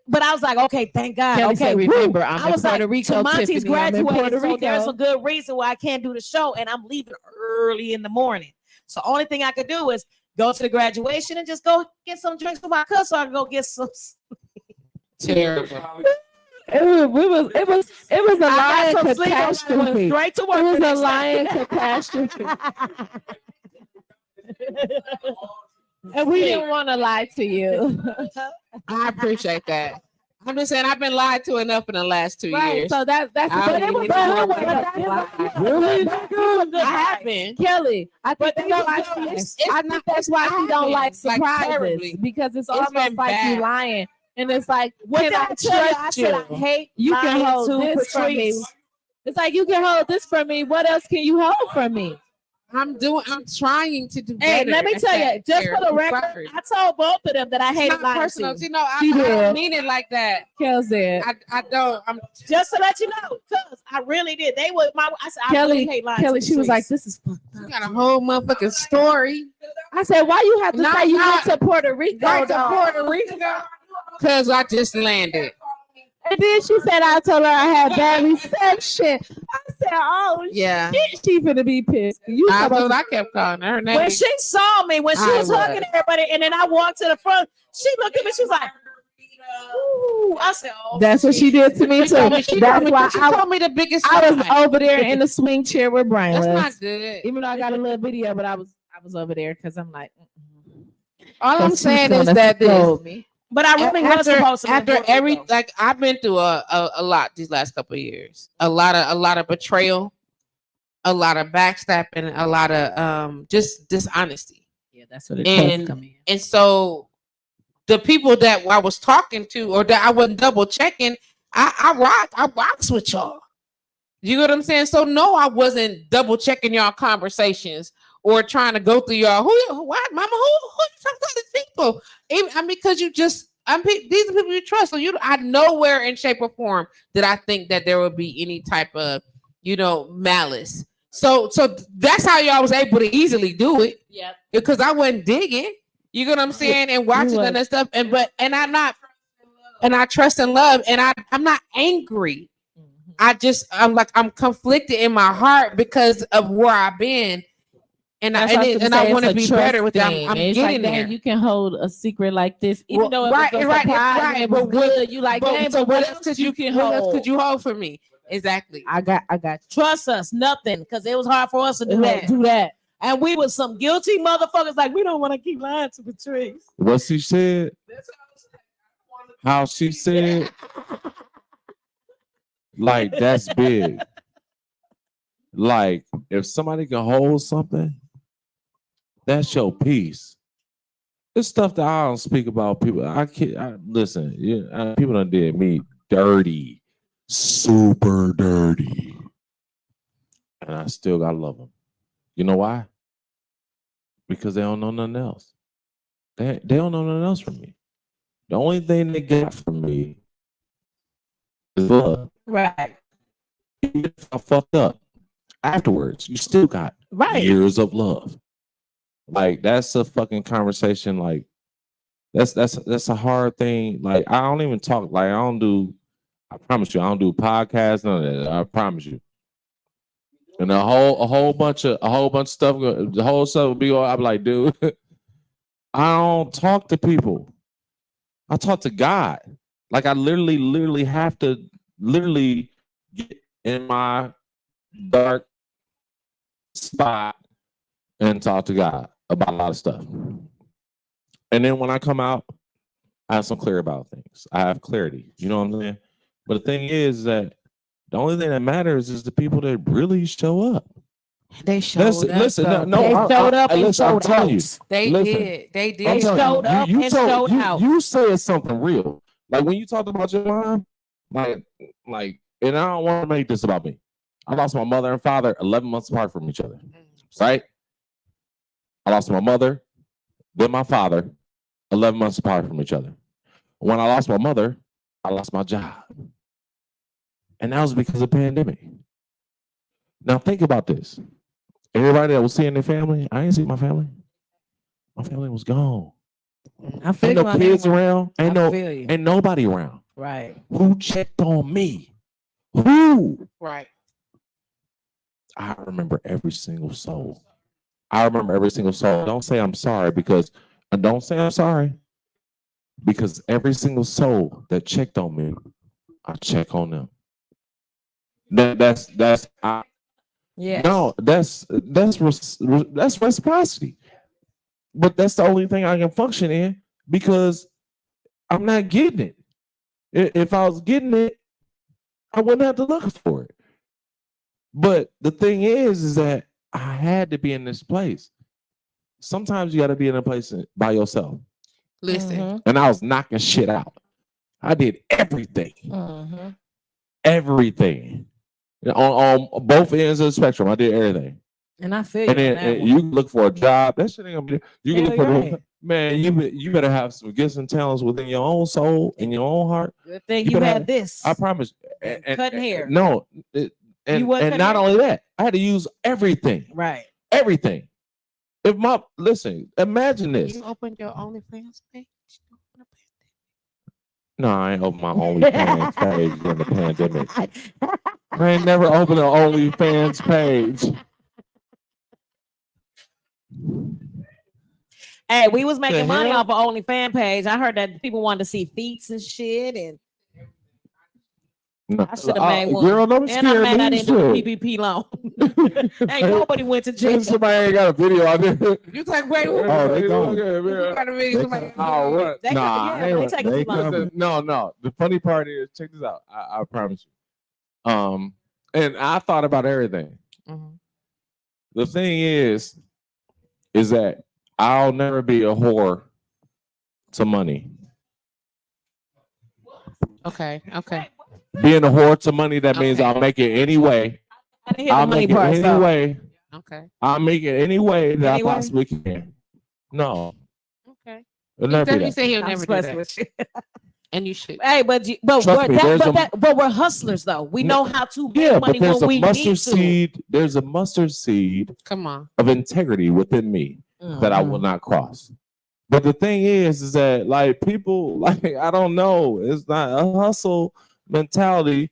But I was like, okay, thank God. Kelly Okay, said, woo. remember, I'm I in was Puerto like, Rico, Monty's Tiffany, I'm in graduated, Puerto so there's a Rico. good reason why I can't do the show, and I'm leaving early in the morning. So only thing I could do is go to the graduation and just go get some drinks with my cousin, so I can go get some. Terrible. It was a I lion got some sleep. I went catastrophe. straight to work. It was the a next day. lion catastrophe. And we didn't want to lie to you. I appreciate that. I'm just saying I've been lied to enough in the last 2 Right. years. So that's I but it don't was need but any more but lies. that's Really? I have been. Kelly, I think But that's why it's I not- think that's why I she don't haven't, like like, surprises terribly. because it's It's almost been like you bad. lying. And it's like, What can did I I tell you? I trust said I you? hate You can lying hold to this from me. Patrice. It's like you can hold this from me. What else can you hold from me? I'm trying to do Hey, better. let me at tell you, that, just Sarah. for the I'm record, sorry. I told both of them that I It's hated not lying personal. to. See, no, She I did. don't mean it like that. Kel said. I don't. I'm Just to let you know, because I really did. They were my. I said I Kelly, really hate lying. Kelly, to she was like, Patrice. "This is fucked you up." got a whole motherfucking story. I said, "Why you have to No, say you no. went to Puerto Rico?" Right to though? Puerto Rico. Because I just landed. And then she said, "I told her I had bad reception." I said, "Oh Yeah. shit, she finna be pissed." You I talking thought about- I kept calling her name. When she saw me, when she I was hugging was. everybody, and then I walked to the front, she looked at me. She was like, "Ooh!" I said, "Oh." That's what she did to me She told me, too. That's why she I told me the biggest was lie. over there in the swing chair with Brian. That's was. not good. Even though I got a little video, but I was over there because I'm like, All I'm 'cause saying she's is gonna that this, scold me. But I really was supposed to. be in after Puerto every Rico. like I've been through a lot these last couple of years. A lot of betrayal, a lot of backstabbing, a lot of just dishonesty. Yeah, that's what it And- does come in. And so the people that I was talking to or that I wasn't double checking, I rocks with y'all. You know what I'm saying? So no, I wasn't double checking y'all conversations or trying to go through y'all. What, mama? Who you talking to these people? Even, because you just, these are people you trust. So I nowhere in shape or form did I think that there would be any type of, malice. So that's how y'all was able to easily do it. Yep. Because I wasn't digging. You know what I'm saying? And watching was. and that stuff. And I'm not, and I trust and love, and I'm not angry. I'm conflicted in my heart because of where I've been, and I want to be better with them. I'm it's getting like, there. dang, you can hold a secret like this, even Well, though it right, was a right, surprise right, and it was but what- good. You like, dang, so but what else could you can what else hold? could you hold for me? Exactly. I got you. Trust us, nothing, because it was hard for us to do that. Do that. And we was some guilty motherfuckers. Like we don't want to keep lying to Patrice. What she said, how she said, like that's big. Like if somebody can hold something, that's your piece. It's stuff that I don't speak about. People, listen. Yeah, people done did me dirty, super dirty, and I still gotta love them. You know why? Because they don't know nothing else. They don't know nothing else from me. The only thing they got from me is love. Right. Even if I fucked up afterwards, you still got Right. years of love. Like that's a fucking conversation. Like that's a hard thing. Like I don't even talk. Like I don't do. I promise you, I don't do podcasts. None of that. I promise you. And a whole bunch of stuff. The whole stuff will be on. I'm like, dude, I don't talk to people. I talk to God. Like I literally have to get in my dark spot and talk to God about a lot of stuff. And then when I come out, I have some clear about things. I have clarity. You know what I'm saying? But the thing is that the only thing that matters is the people that really show up. They showed up. Listen, though. no, They showed up and listen, I'm showed telling you. out. They Listen, did. They I'm did. They telling showed up and showed out. You said something real. Like when you talked about your mom, like, and I don't want to make this about me. I lost my mother and father 11 months apart from each other. Right? I lost my mother, then my father, 11 months apart from each other. When I lost my mother, I lost my job. And that was because of the pandemic. Now think about this. Everybody that was seeing their family, I ain't see my family. My family was gone. I feel Ain't you no on kids that one. around. I feel you. Ain't nobody around. Right. Who checked on me? Who? Right. I remember every single soul. I remember every single soul. Don't say I'm sorry because every single soul that checked on me, I check on them. That's Yes. no, that's reciprocity. But that's the only thing I can function in because I'm not getting it. If I was getting it, I wouldn't have to look for it. But the thing is that I had to be in this place. Sometimes you got to be in a place by yourself. Listen. Mm-hmm. And I was knocking shit out. I did everything. Mm-hmm. Everything. On both ends of the spectrum, I did everything. And I feel you And on then that one. you can look for a job. That shit ain't gonna be there. You can Hell, look for you're right. man. You better have some gifts and talents within your own soul and your own heart. Good thing You you better had have- this. I promise. Cutting hair. No, You and wasn't not cutting only that, I had to use everything. Right. Everything. If my listen, imagine this. You opened your OnlyFans page? No, I ain't opened my OnlyFans page during the pandemic. I ain't never opened an OnlyFans page. Hey, we was making The money hell? off of OnlyFans page. I heard that people wanted to see feet and shit, and No. I should have made one. Girl, don't And I'm scare mad I me. didn't do the Shit. PPP loan. Ain't nobody went to jail. Somebody ain't got a video out there. You like, wait, who? Oh, they don't. Who got a video? They Somebody- come- oh, what? They Nah, yeah, ain't they what- take it they too long. come- No. The funny part is, check this out. I promise you. And I thought about everything. Mhm. The thing is that I'll never be a whore to money. Okay. Being a whore to money, that means Okay. I'll make it anyway. I didn't hear the I'll money make it part. any So. way. Okay. I'll make it any way that Anyway? I possibly can. No, Okay. it'll never be He that. said he'll I'm never do stressed that. with you. And you should. Hey, but Trust me, but we're hustlers though. We No, know how to make Yeah, money but there's when a we mustard need to. seed. There's a mustard seed Come on. of integrity within me that I will Mhm. not cross. But the thing is that like people like I don't know. It's not a hustle mentality.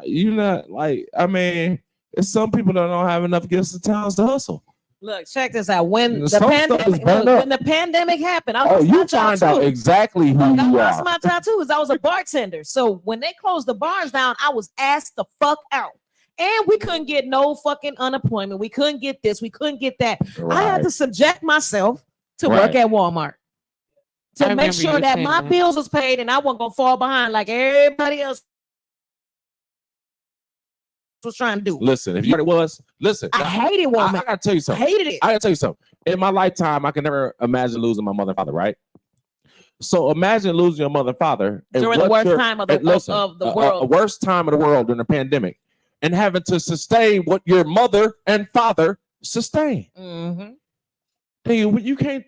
You're not like I mean, it's some people that don't have enough gifts and talents to hustle. Look, check this out. When the Some stuff is pandemic, burned up. when the pandemic happened, I Oh, lost you my job find out too. exactly who Look, I you lost are. my job too. I was a bartender. So when they closed the bars down, I was asked the fuck out. And we couldn't get no fucking unemployment. We couldn't get this. We couldn't get that. I had to subject myself to work Right. at Walmart I to make remember sure you that saying my that. bills was paid and I wasn't gonna fall behind like everybody else was trying to do. Listen, if you was listen, I hated I Walmart. gotta tell you I something. hated it. I gotta tell you something. In my lifetime, I can never imagine losing my mother and father, right? So imagine losing your mother and father and During the what worst time of the of the a world. worst time of the world during the pandemic, and having to sustain what your mother and father sustained. Mhm. Hey, you can't.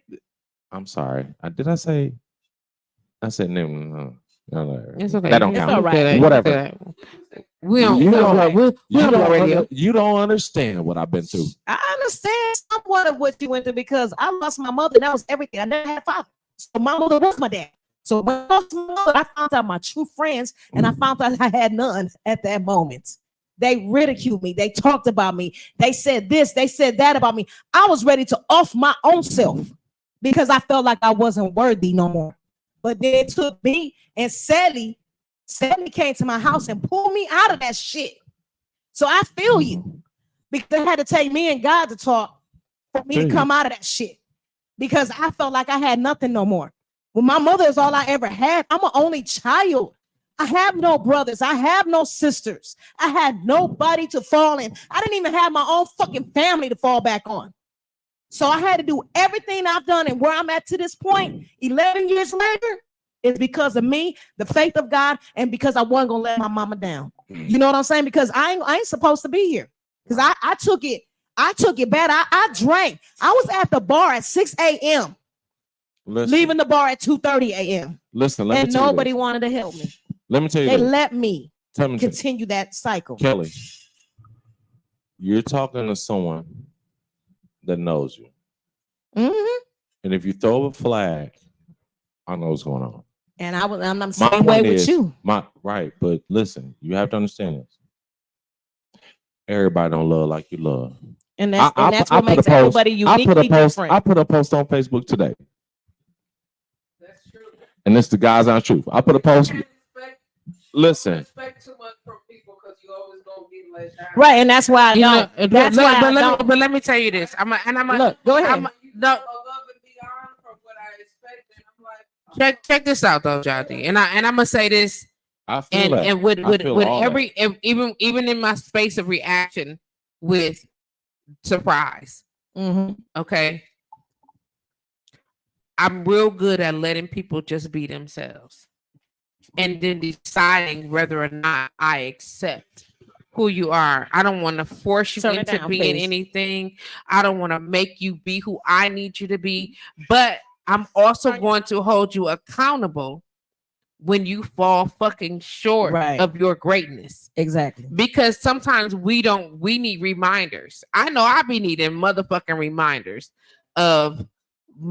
I'm sorry. Did I say? I said no. It's okay. That don't It's count. all right. Whatever. We don't. You don't- We're on the radio. You don't understand what I've been through. I understand somewhat of what you went through because I lost my mother. And that was everything. I never had a father. So my mother was my dad. So when I lost my mother, I found out my true friends and I found out I had none at that moment. They ridiculed me. They talked about me. They said this, they said that about me. I was ready to off my own self because I felt like I wasn't worthy no more. But then it took me and Sally came to my house and pulled me out of that shit. So I feel you because it had to take me and God to talk for me to come out of that shit because I felt like I had nothing no more. When my mother is all I ever had, I'm an only child. I have no brothers. I have no sisters. I had nobody to fall in. I didn't even have my own fucking family to fall back on. So I had to do everything I've done and where I'm at to this point, 11 years later, is because of me, the faith of God, and because I wasn't gonna let my mama down. You know what I'm saying? Because I ain't supposed to be here. Because I took it bad. I drank. I was at the bar at 6 a.m. leaving the bar at 2:30 a.m. Listen, and nobody wanted to help me. Let me tell you They this. let me Tell me continue that cycle. Kelly, you're talking to someone that knows you. Mm-hmm. And if you throw a flag, I know what's going on. And I'm the My same way point with is, you. Right, but listen, you have to understand this. Everybody don't love like you love. And that's what makes everybody uniquely different. I put a post on Facebook today. That's true. And it's the God's honest truth. I put a post. Listen. Expect too much from people because you always gonna be let down. Right, and that's why I don't. That's why I don't. But let me tell you this. Look, go ahead. Above and beyond from what I expected. I'm like, check this out though, Jody. And I'm gonna say this. I feel that. And with every that. even in my space of reaction with surprise. Mm-hmm. Okay. I'm real good at letting people just be themselves and then deciding whether or not I accept who you are. I don't want to force you into being anything. I don't want to make you be who I need you to be, but I'm also going to hold you accountable when you fall fucking short of your greatness. Exactly. Because sometimes we need reminders. I know I be needing motherfucking reminders of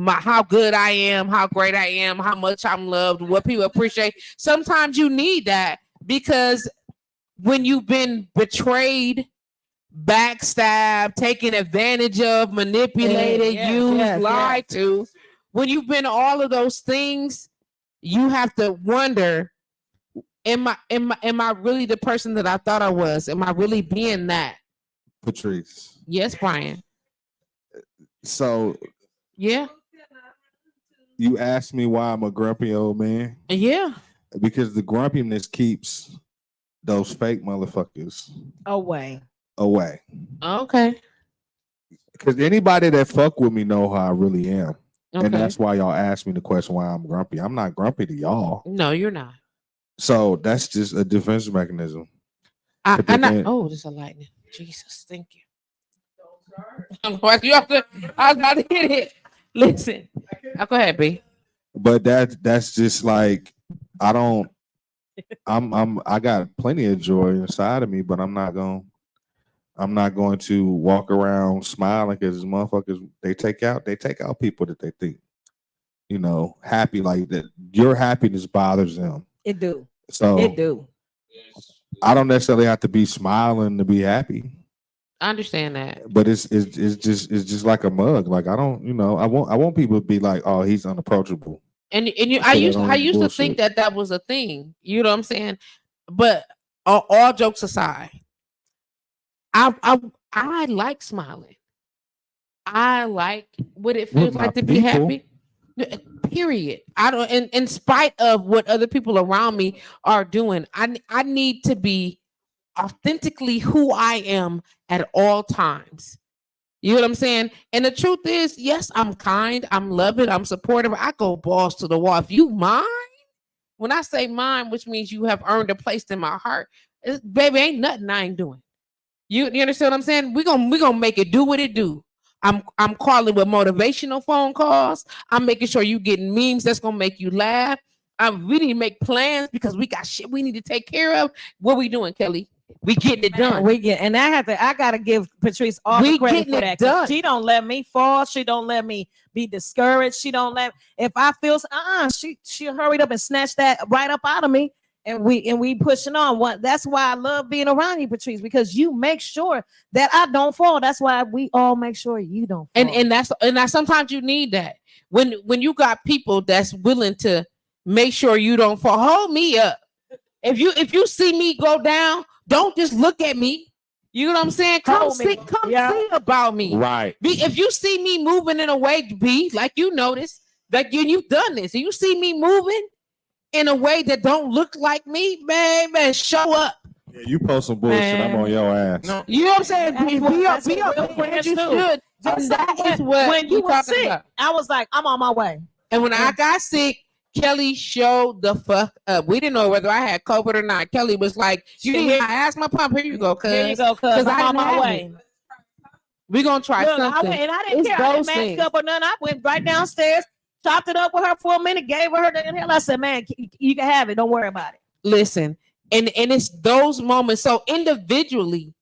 how good I am, how great I am, how much I'm loved, what people appreciate. Sometimes you need that because when you've been betrayed, backstabbed, taken advantage of, manipulated, used, lied to, when you've been all of those things, you have to wonder, am I really the person that I thought I was? Am I really being that? Patrice. Yes, Brian. So yeah. You asked me why I'm a grumpy old man? Yeah. Because the grumpiness keeps those fake motherfuckers away. Okay. Because anybody that fuck with me know how I really am. Okay. And that's why y'all asked me the question why I'm grumpy. I'm not grumpy to y'all. No, you're not. So that's just a defense mechanism. Oh, there's a lightning. Jesus, thank you. I was about to hit it. Listen. Go ahead, B. But that's just like I got plenty of joy inside of me, but I'm not going to walk around smiling because motherfuckers they take out people that they think, happy like that. Your happiness bothers them. It do. So it do. I don't necessarily have to be smiling to be happy. I understand that. But it's just like a mug. Like I want people to be like, oh, he's unapproachable. And I used to think that was a thing. You know what I'm saying? But all jokes aside, I like smiling. I like what it feels like to be happy. Period. I don't. And in spite of what other people around me are doing, I need to be authentically who I am at all times. You know what I'm saying? And the truth is, yes, I'm kind, I'm loving, I'm supportive. I go balls to the wall. If you mine, when I say mine, which means you have earned a place in my heart, baby, ain't nothing I ain't doing. You understand what I'm saying? We're gonna make it do what it do. I'm calling with motivational phone calls. I'm making sure you getting memes that's gonna make you laugh. We need to make plans because we got shit we need to take care of. What we doing, Kelly? We getting it done. And I gotta give Patrice all We the credit getting for it that. 'Cause done. She don't let me fall. She don't let me be discouraged. She don't let, if I feel she hurried up and snatched that right up out of me. And we pushing on. That's why I love being around you, Patrice, because you make sure that I don't fall. That's why we all make sure you don't fall. And that's sometimes you need that. When you got people that's willing to make sure you don't fall. Hold me up. If you see me go down, don't just look at me. You know what I'm saying? Come see about me. Right. If you see me moving in a way, be like you notice that you've done this. If you see me moving in a way that don't look like me, man, show up. Yeah, you post some bullshit, I'm on your ass. No, you know what I'm saying? Be That's up, what real friends you do. should. Just That like is what when you we were talking sick, about. I was like, I'm on my way. And when I got sick, Kelly showed the fuck up. We didn't know whether I had COVID or not. Kelly was like, "You didn't hear? I asked my pump. Here you go, cuz. Here you go, cuz. I'm on my way. We gonna try Look, something." I didn't It's care. I didn't those mask things. up or nothing. I went right downstairs, chopped it up with her for a minute, gave her the inhale. I said, man, you can have it. Don't worry about it. Listen, and it's those moments. So individually,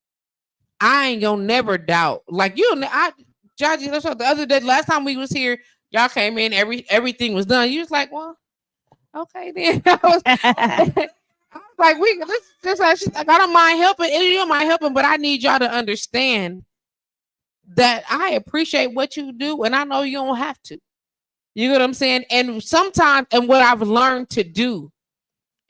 I ain't gonna never doubt. Like Judgy, that's what the other day, last time we was here, y'all came in, everything was done. You was like, well, okay then. I was like, I don't mind helping, and you don't mind helping, but I need y'all to understand that I appreciate what you do, and I know you don't have to. You know what I'm saying? And sometimes, and what I've learned to do,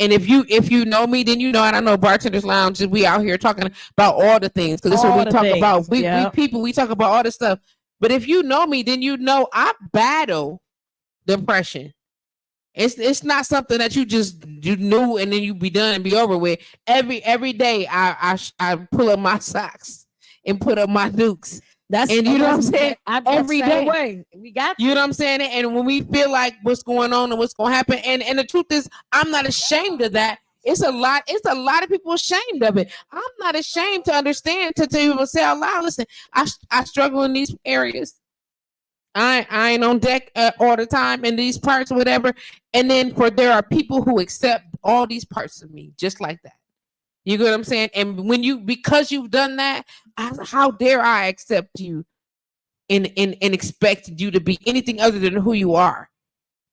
and if you know me, then you know, and I know Bartender's Lounge, we out here talking about all the things, because this is what we talk about. We talk about all this stuff. But if you know me, then you know I battle depression. It's not something that you knew and then you be done and be over with. Every day I pull up my socks and put up my dukes. And you know what I'm saying? Every day. Way. We got you know what I'm saying? And when we feel like what's going on and what's going to happen, and the truth is, I'm not ashamed of that. It's a lot of people ashamed of it. I'm not ashamed to understand, to even say out loud, listen, I struggle in these areas. I ain't on deck all the time in these parts or whatever. And then there are people who accept all these parts of me just like that. You get what I'm saying? And because you've done that, how dare I accept you and expect you to be anything other than who you are,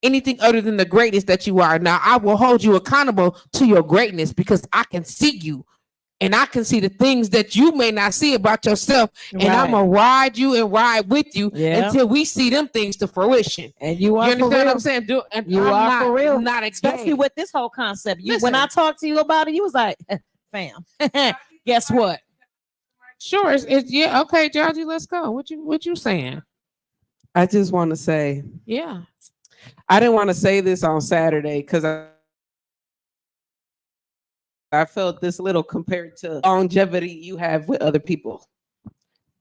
anything other than the greatness that you are. Now I will hold you accountable to your greatness because I can see you. And I can see the things that you may not see about yourself. And I'm going to ride you and ride with you until we see them things to fruition. And you are, you understand for real. what I'm saying? You are for real. Not especially with this whole concept. When I talked to you about it, you was like, fam, guess what? Sure. It's yeah. Okay, Georgie, let's go. What you saying? I just want to say, yeah. I didn't want to say this on Saturday because I felt this little compared to longevity you have with other people.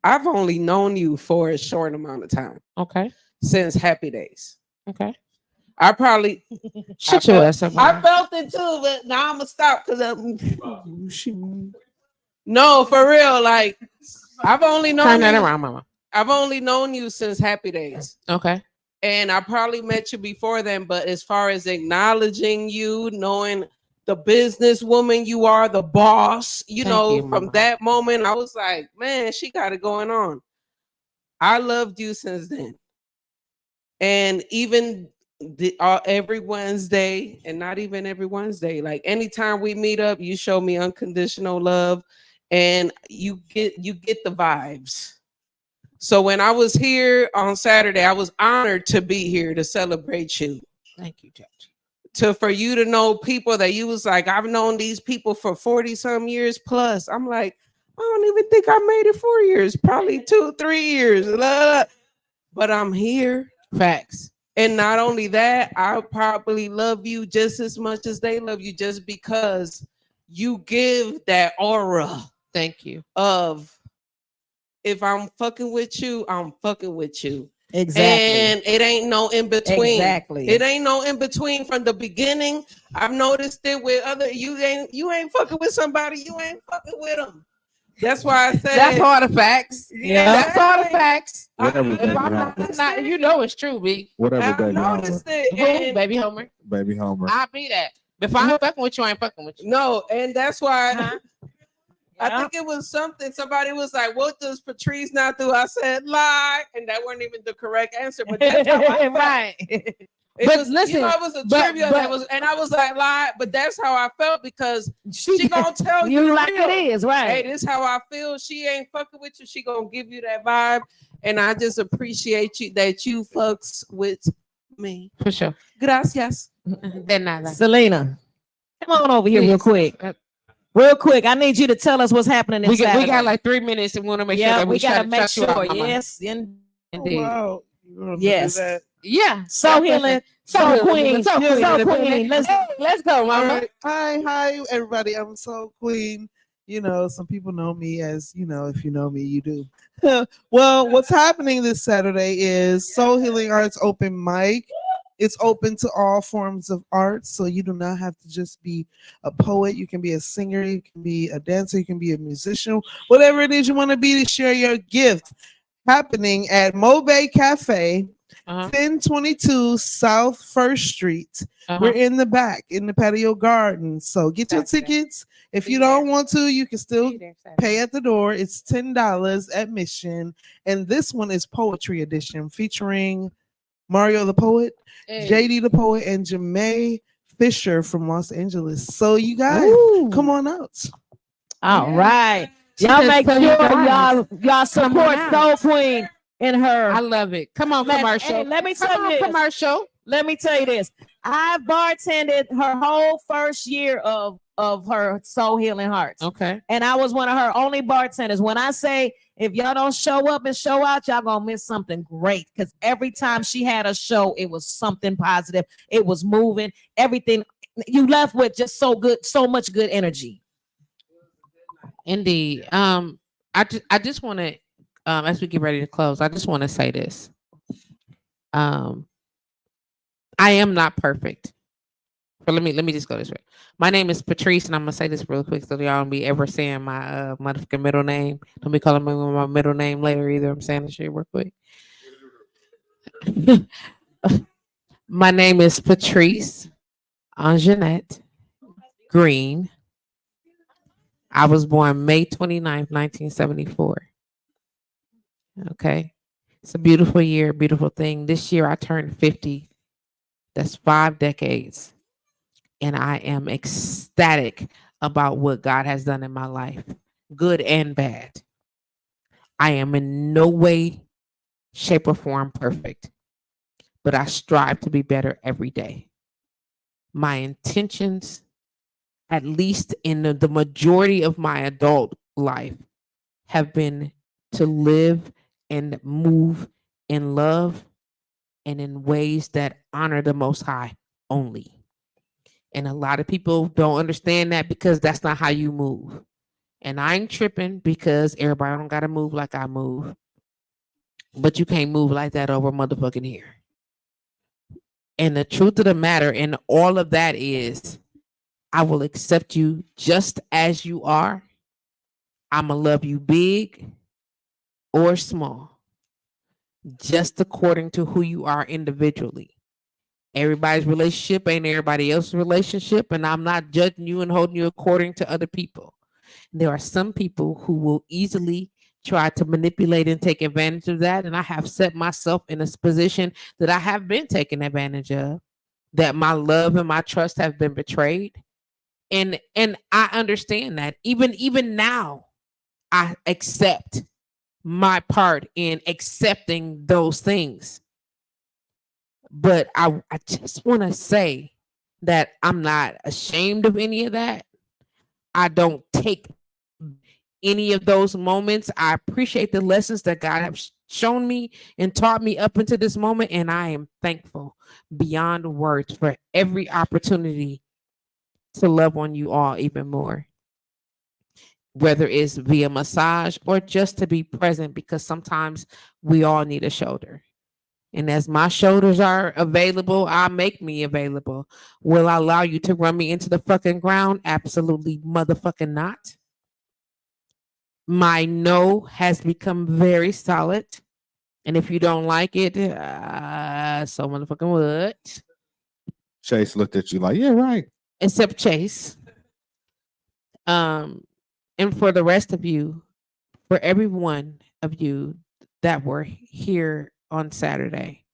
I've only known you for a short amount of time. Okay. Since Happy Days. Okay. I probably shut your ass up. I felt it too, but now I'm gonna stop because no, for real. Like I've only known Turn that around, mama. I've only known you since Happy Days. Okay. And I probably met you before then, but as far as acknowledging you, knowing the businesswoman you are, the boss, from that moment, I was like, man, she got it going on. I loved you since then. And even every Wednesday, and not even every Wednesday, like anytime we meet up, you show me unconditional love and you get the vibes. So when I was here on Saturday, I was honored to be here to celebrate you. Thank you, Judge. For you to know people that you was like, I've known these people for 40 some years plus. I'm like, I don't even think I made it 4 years, probably 2-3 years. But I'm here. Facts. And not only that, I probably love you just as much as they love you, just because you give that aura. Thank you. Of if I'm fucking with you, I'm fucking with you. Exactly. And it ain't no in between. Exactly. It ain't no in between from the beginning. I've noticed it with other. You ain't fucking with somebody. You ain't fucking with them. That's why I said That's all the facts. Yeah. That's all the facts. Whatever, If baby I'm Homer. not, you know it's true, B. Whatever, I baby Homer. noticed it. Who? And Baby Homer. Baby Homer. I'll be that. If I ain't fucking with you, I ain't fucking with you. no, and that's why Huh? I Yeah. think it was something. Somebody was like, "What does Patrice not do?" I said, "Lie," and that wasn't even the correct answer. But that's how I felt. Right. It But was, listen, you know, it was a but- trivia but- that was, and I was like, "Lie," but that's how I felt because she gonna tell you, You like real. it is, right? Hey, this how I feel. She ain't fucking with you. She gonna give you that vibe, and I just appreciate you that you fucks with me. For sure. Gracias. De nada. Selena, come on over here real Please. quick. Real quick. I need you to tell us what's happening We inside. got like 3 minutes and we want to make sure yeah, that we gotta make shut you sure. out, mama. Yes, Indeed. Wow. You gonna do Yes. that? Yeah. So healing, so queen, so queen. Let's go, All mama. right. Hi, everybody. I'm Soul Queen. You know, some people know me as, you know, if you know me, you do. Well, what's happening this Saturday is Soul Healing Arts Open Mic. It's open to all forms of art, so you do not have to just be a poet. You can be a singer, you can be a dancer, you can be a musician, whatever it is you want to be to share your gift. Happening at Mobay Cafe, Uh-huh. 1022 South First Street. We're in the back in the patio garden. So get your Saturday. tickets. If Be you there. don't want to, you can still Be there Saturday. pay at the door. It's $10 admission. And this one is Poetry Edition featuring Mario the Poet, Hey. JD the Poet, and Jamae Fisher from Los Angeles. So you guys, come on out. All right. She Y'all just make told sure you guys. y'all support on Soul out. Queen in her. I love it. Come on, commercial. Hey, let me Come tell on, you this. commercial. Let me tell you this. I bartended her whole first year of her Soul Healing Hearts. Okay. And I was one of her only bartenders. When I say if y'all don't show up and show out, y'all gonna miss something great. Because every time she had a show, it was something positive. It was moving. Everything you left with just so good, so much good energy. Indeed. I just want to, as we get ready to close, I just want to say this. I am not perfect. But let me just go this way. My name is Patrice, and I'm gonna say this real quick so y'all don't be ever saying my motherfucking middle name. Don't be calling me my middle name later either. I'm saying this shit real quick. My name is Patrice Anjanette Green. I was born May 29th, 1974. Okay. It's a beautiful year, beautiful thing. This year I turned 50. That's 5 decades. And I am ecstatic about what God has done in my life, good and bad. I am in no way, shape, or form perfect, but I strive to be better every day. My intentions, at least in the majority of my adult life, have been to live and move in love and in ways that honor the Most High only. And a lot of people don't understand that because that's not how you move. And I ain't tripping because everybody don't got to move like I move. But you can't move like that over motherfucking here. And the truth of the matter in all of that is I will accept you just as you are. I'm going to love you big or small, just according to who you are individually. Everybody's relationship ain't everybody else's relationship, and I'm not judging you and holding you according to other people. There are some people who will easily try to manipulate and take advantage of that, and I have set myself in a position that I have been taken advantage of, that my love and my trust have been betrayed. And I understand that. Even now, I accept my part in accepting those things. But I just want to say that I'm not ashamed of any of that. I don't take any of those moments. I appreciate the lessons that God has shown me and taught me up until this moment. And I am thankful beyond words for every opportunity to love on you all even more. Whether it's via massage or just to be present, because sometimes we all need a shoulder. And as my shoulders are available, I'll make me available. Will I allow you to run me into the fucking ground? Absolutely motherfucking not. My no has become very solid. And if you don't like it, so motherfucking what? Chase looked at you like, yeah, right. Except Chase. And for the rest of you, for every one of you that were here on Saturday,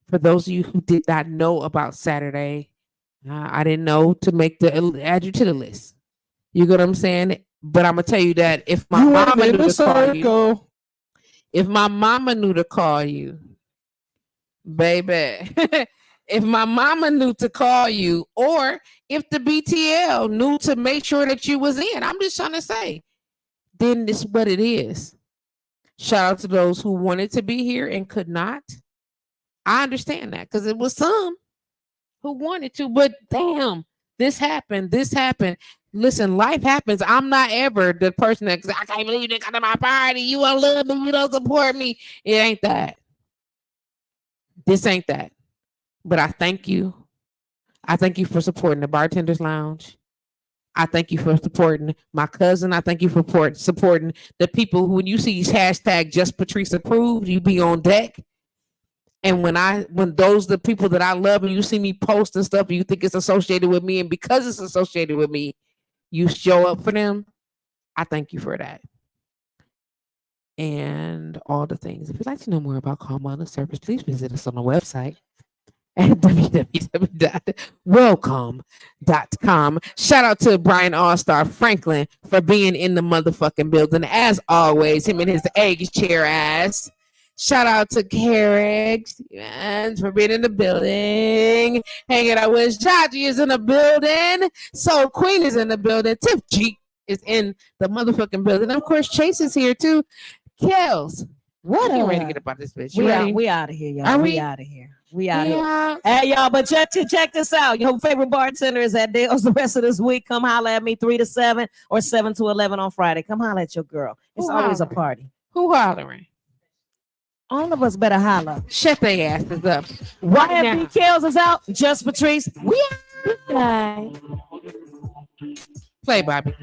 for those of you who did not know about Saturday, I didn't know to add you to the list. You get what I'm saying? But I'm gonna tell you that if my mama knew to call you, if my mama knew to call you, baby, if my mama knew to call you, or if the BTL knew to make sure that you was in, I'm just trying to say, then this is what it is. Shout out to those who wanted to be here and could not. I understand that because it was some who wanted to, but damn, this happened. Listen, life happens. I'm not ever the person that I can't believe you didn't come to my party. You don't love me. You don't support me. It ain't that. This ain't that. But I thank you. I thank you for supporting the Bartender's Lounge. I thank you for supporting my cousin. I thank you for supporting the people who, when you see hashtag JustPatrice approved, you be on deck. And when those the people that I love and you see me post and stuff and you think it's associated with me, and because it's associated with me, you show up for them. I thank you for that. And all the things. If you'd like to know more about Calm Wellness Service, please visit us on the website at www.welcome.com. Shout out to Brian All-Star Franklin for being in the motherfucking building. As always, him and his egg chair ass. Shout out to Carrick for being in the building. Hanging out with Jaji is in the building. Soul Queen is in the building. Tiff G is in the motherfucking building. And of course, Chase is here too. Kels, What you up? ready to get about this bitch? We ready? out of here, y'all. Are We we? out of here. We out here. Yeah. Hey, y'all, but check this out. Your favorite bartender is at Dale's the rest of this week. Come holler at me 3 to 7 or 7 to 11 on Friday. Come holler at your girl. It's Who always a hollering? party. Who hollering? All of us better holler. Shut their asses up. YFB Kills is out. JustPatrice. We out. Play, Bobby.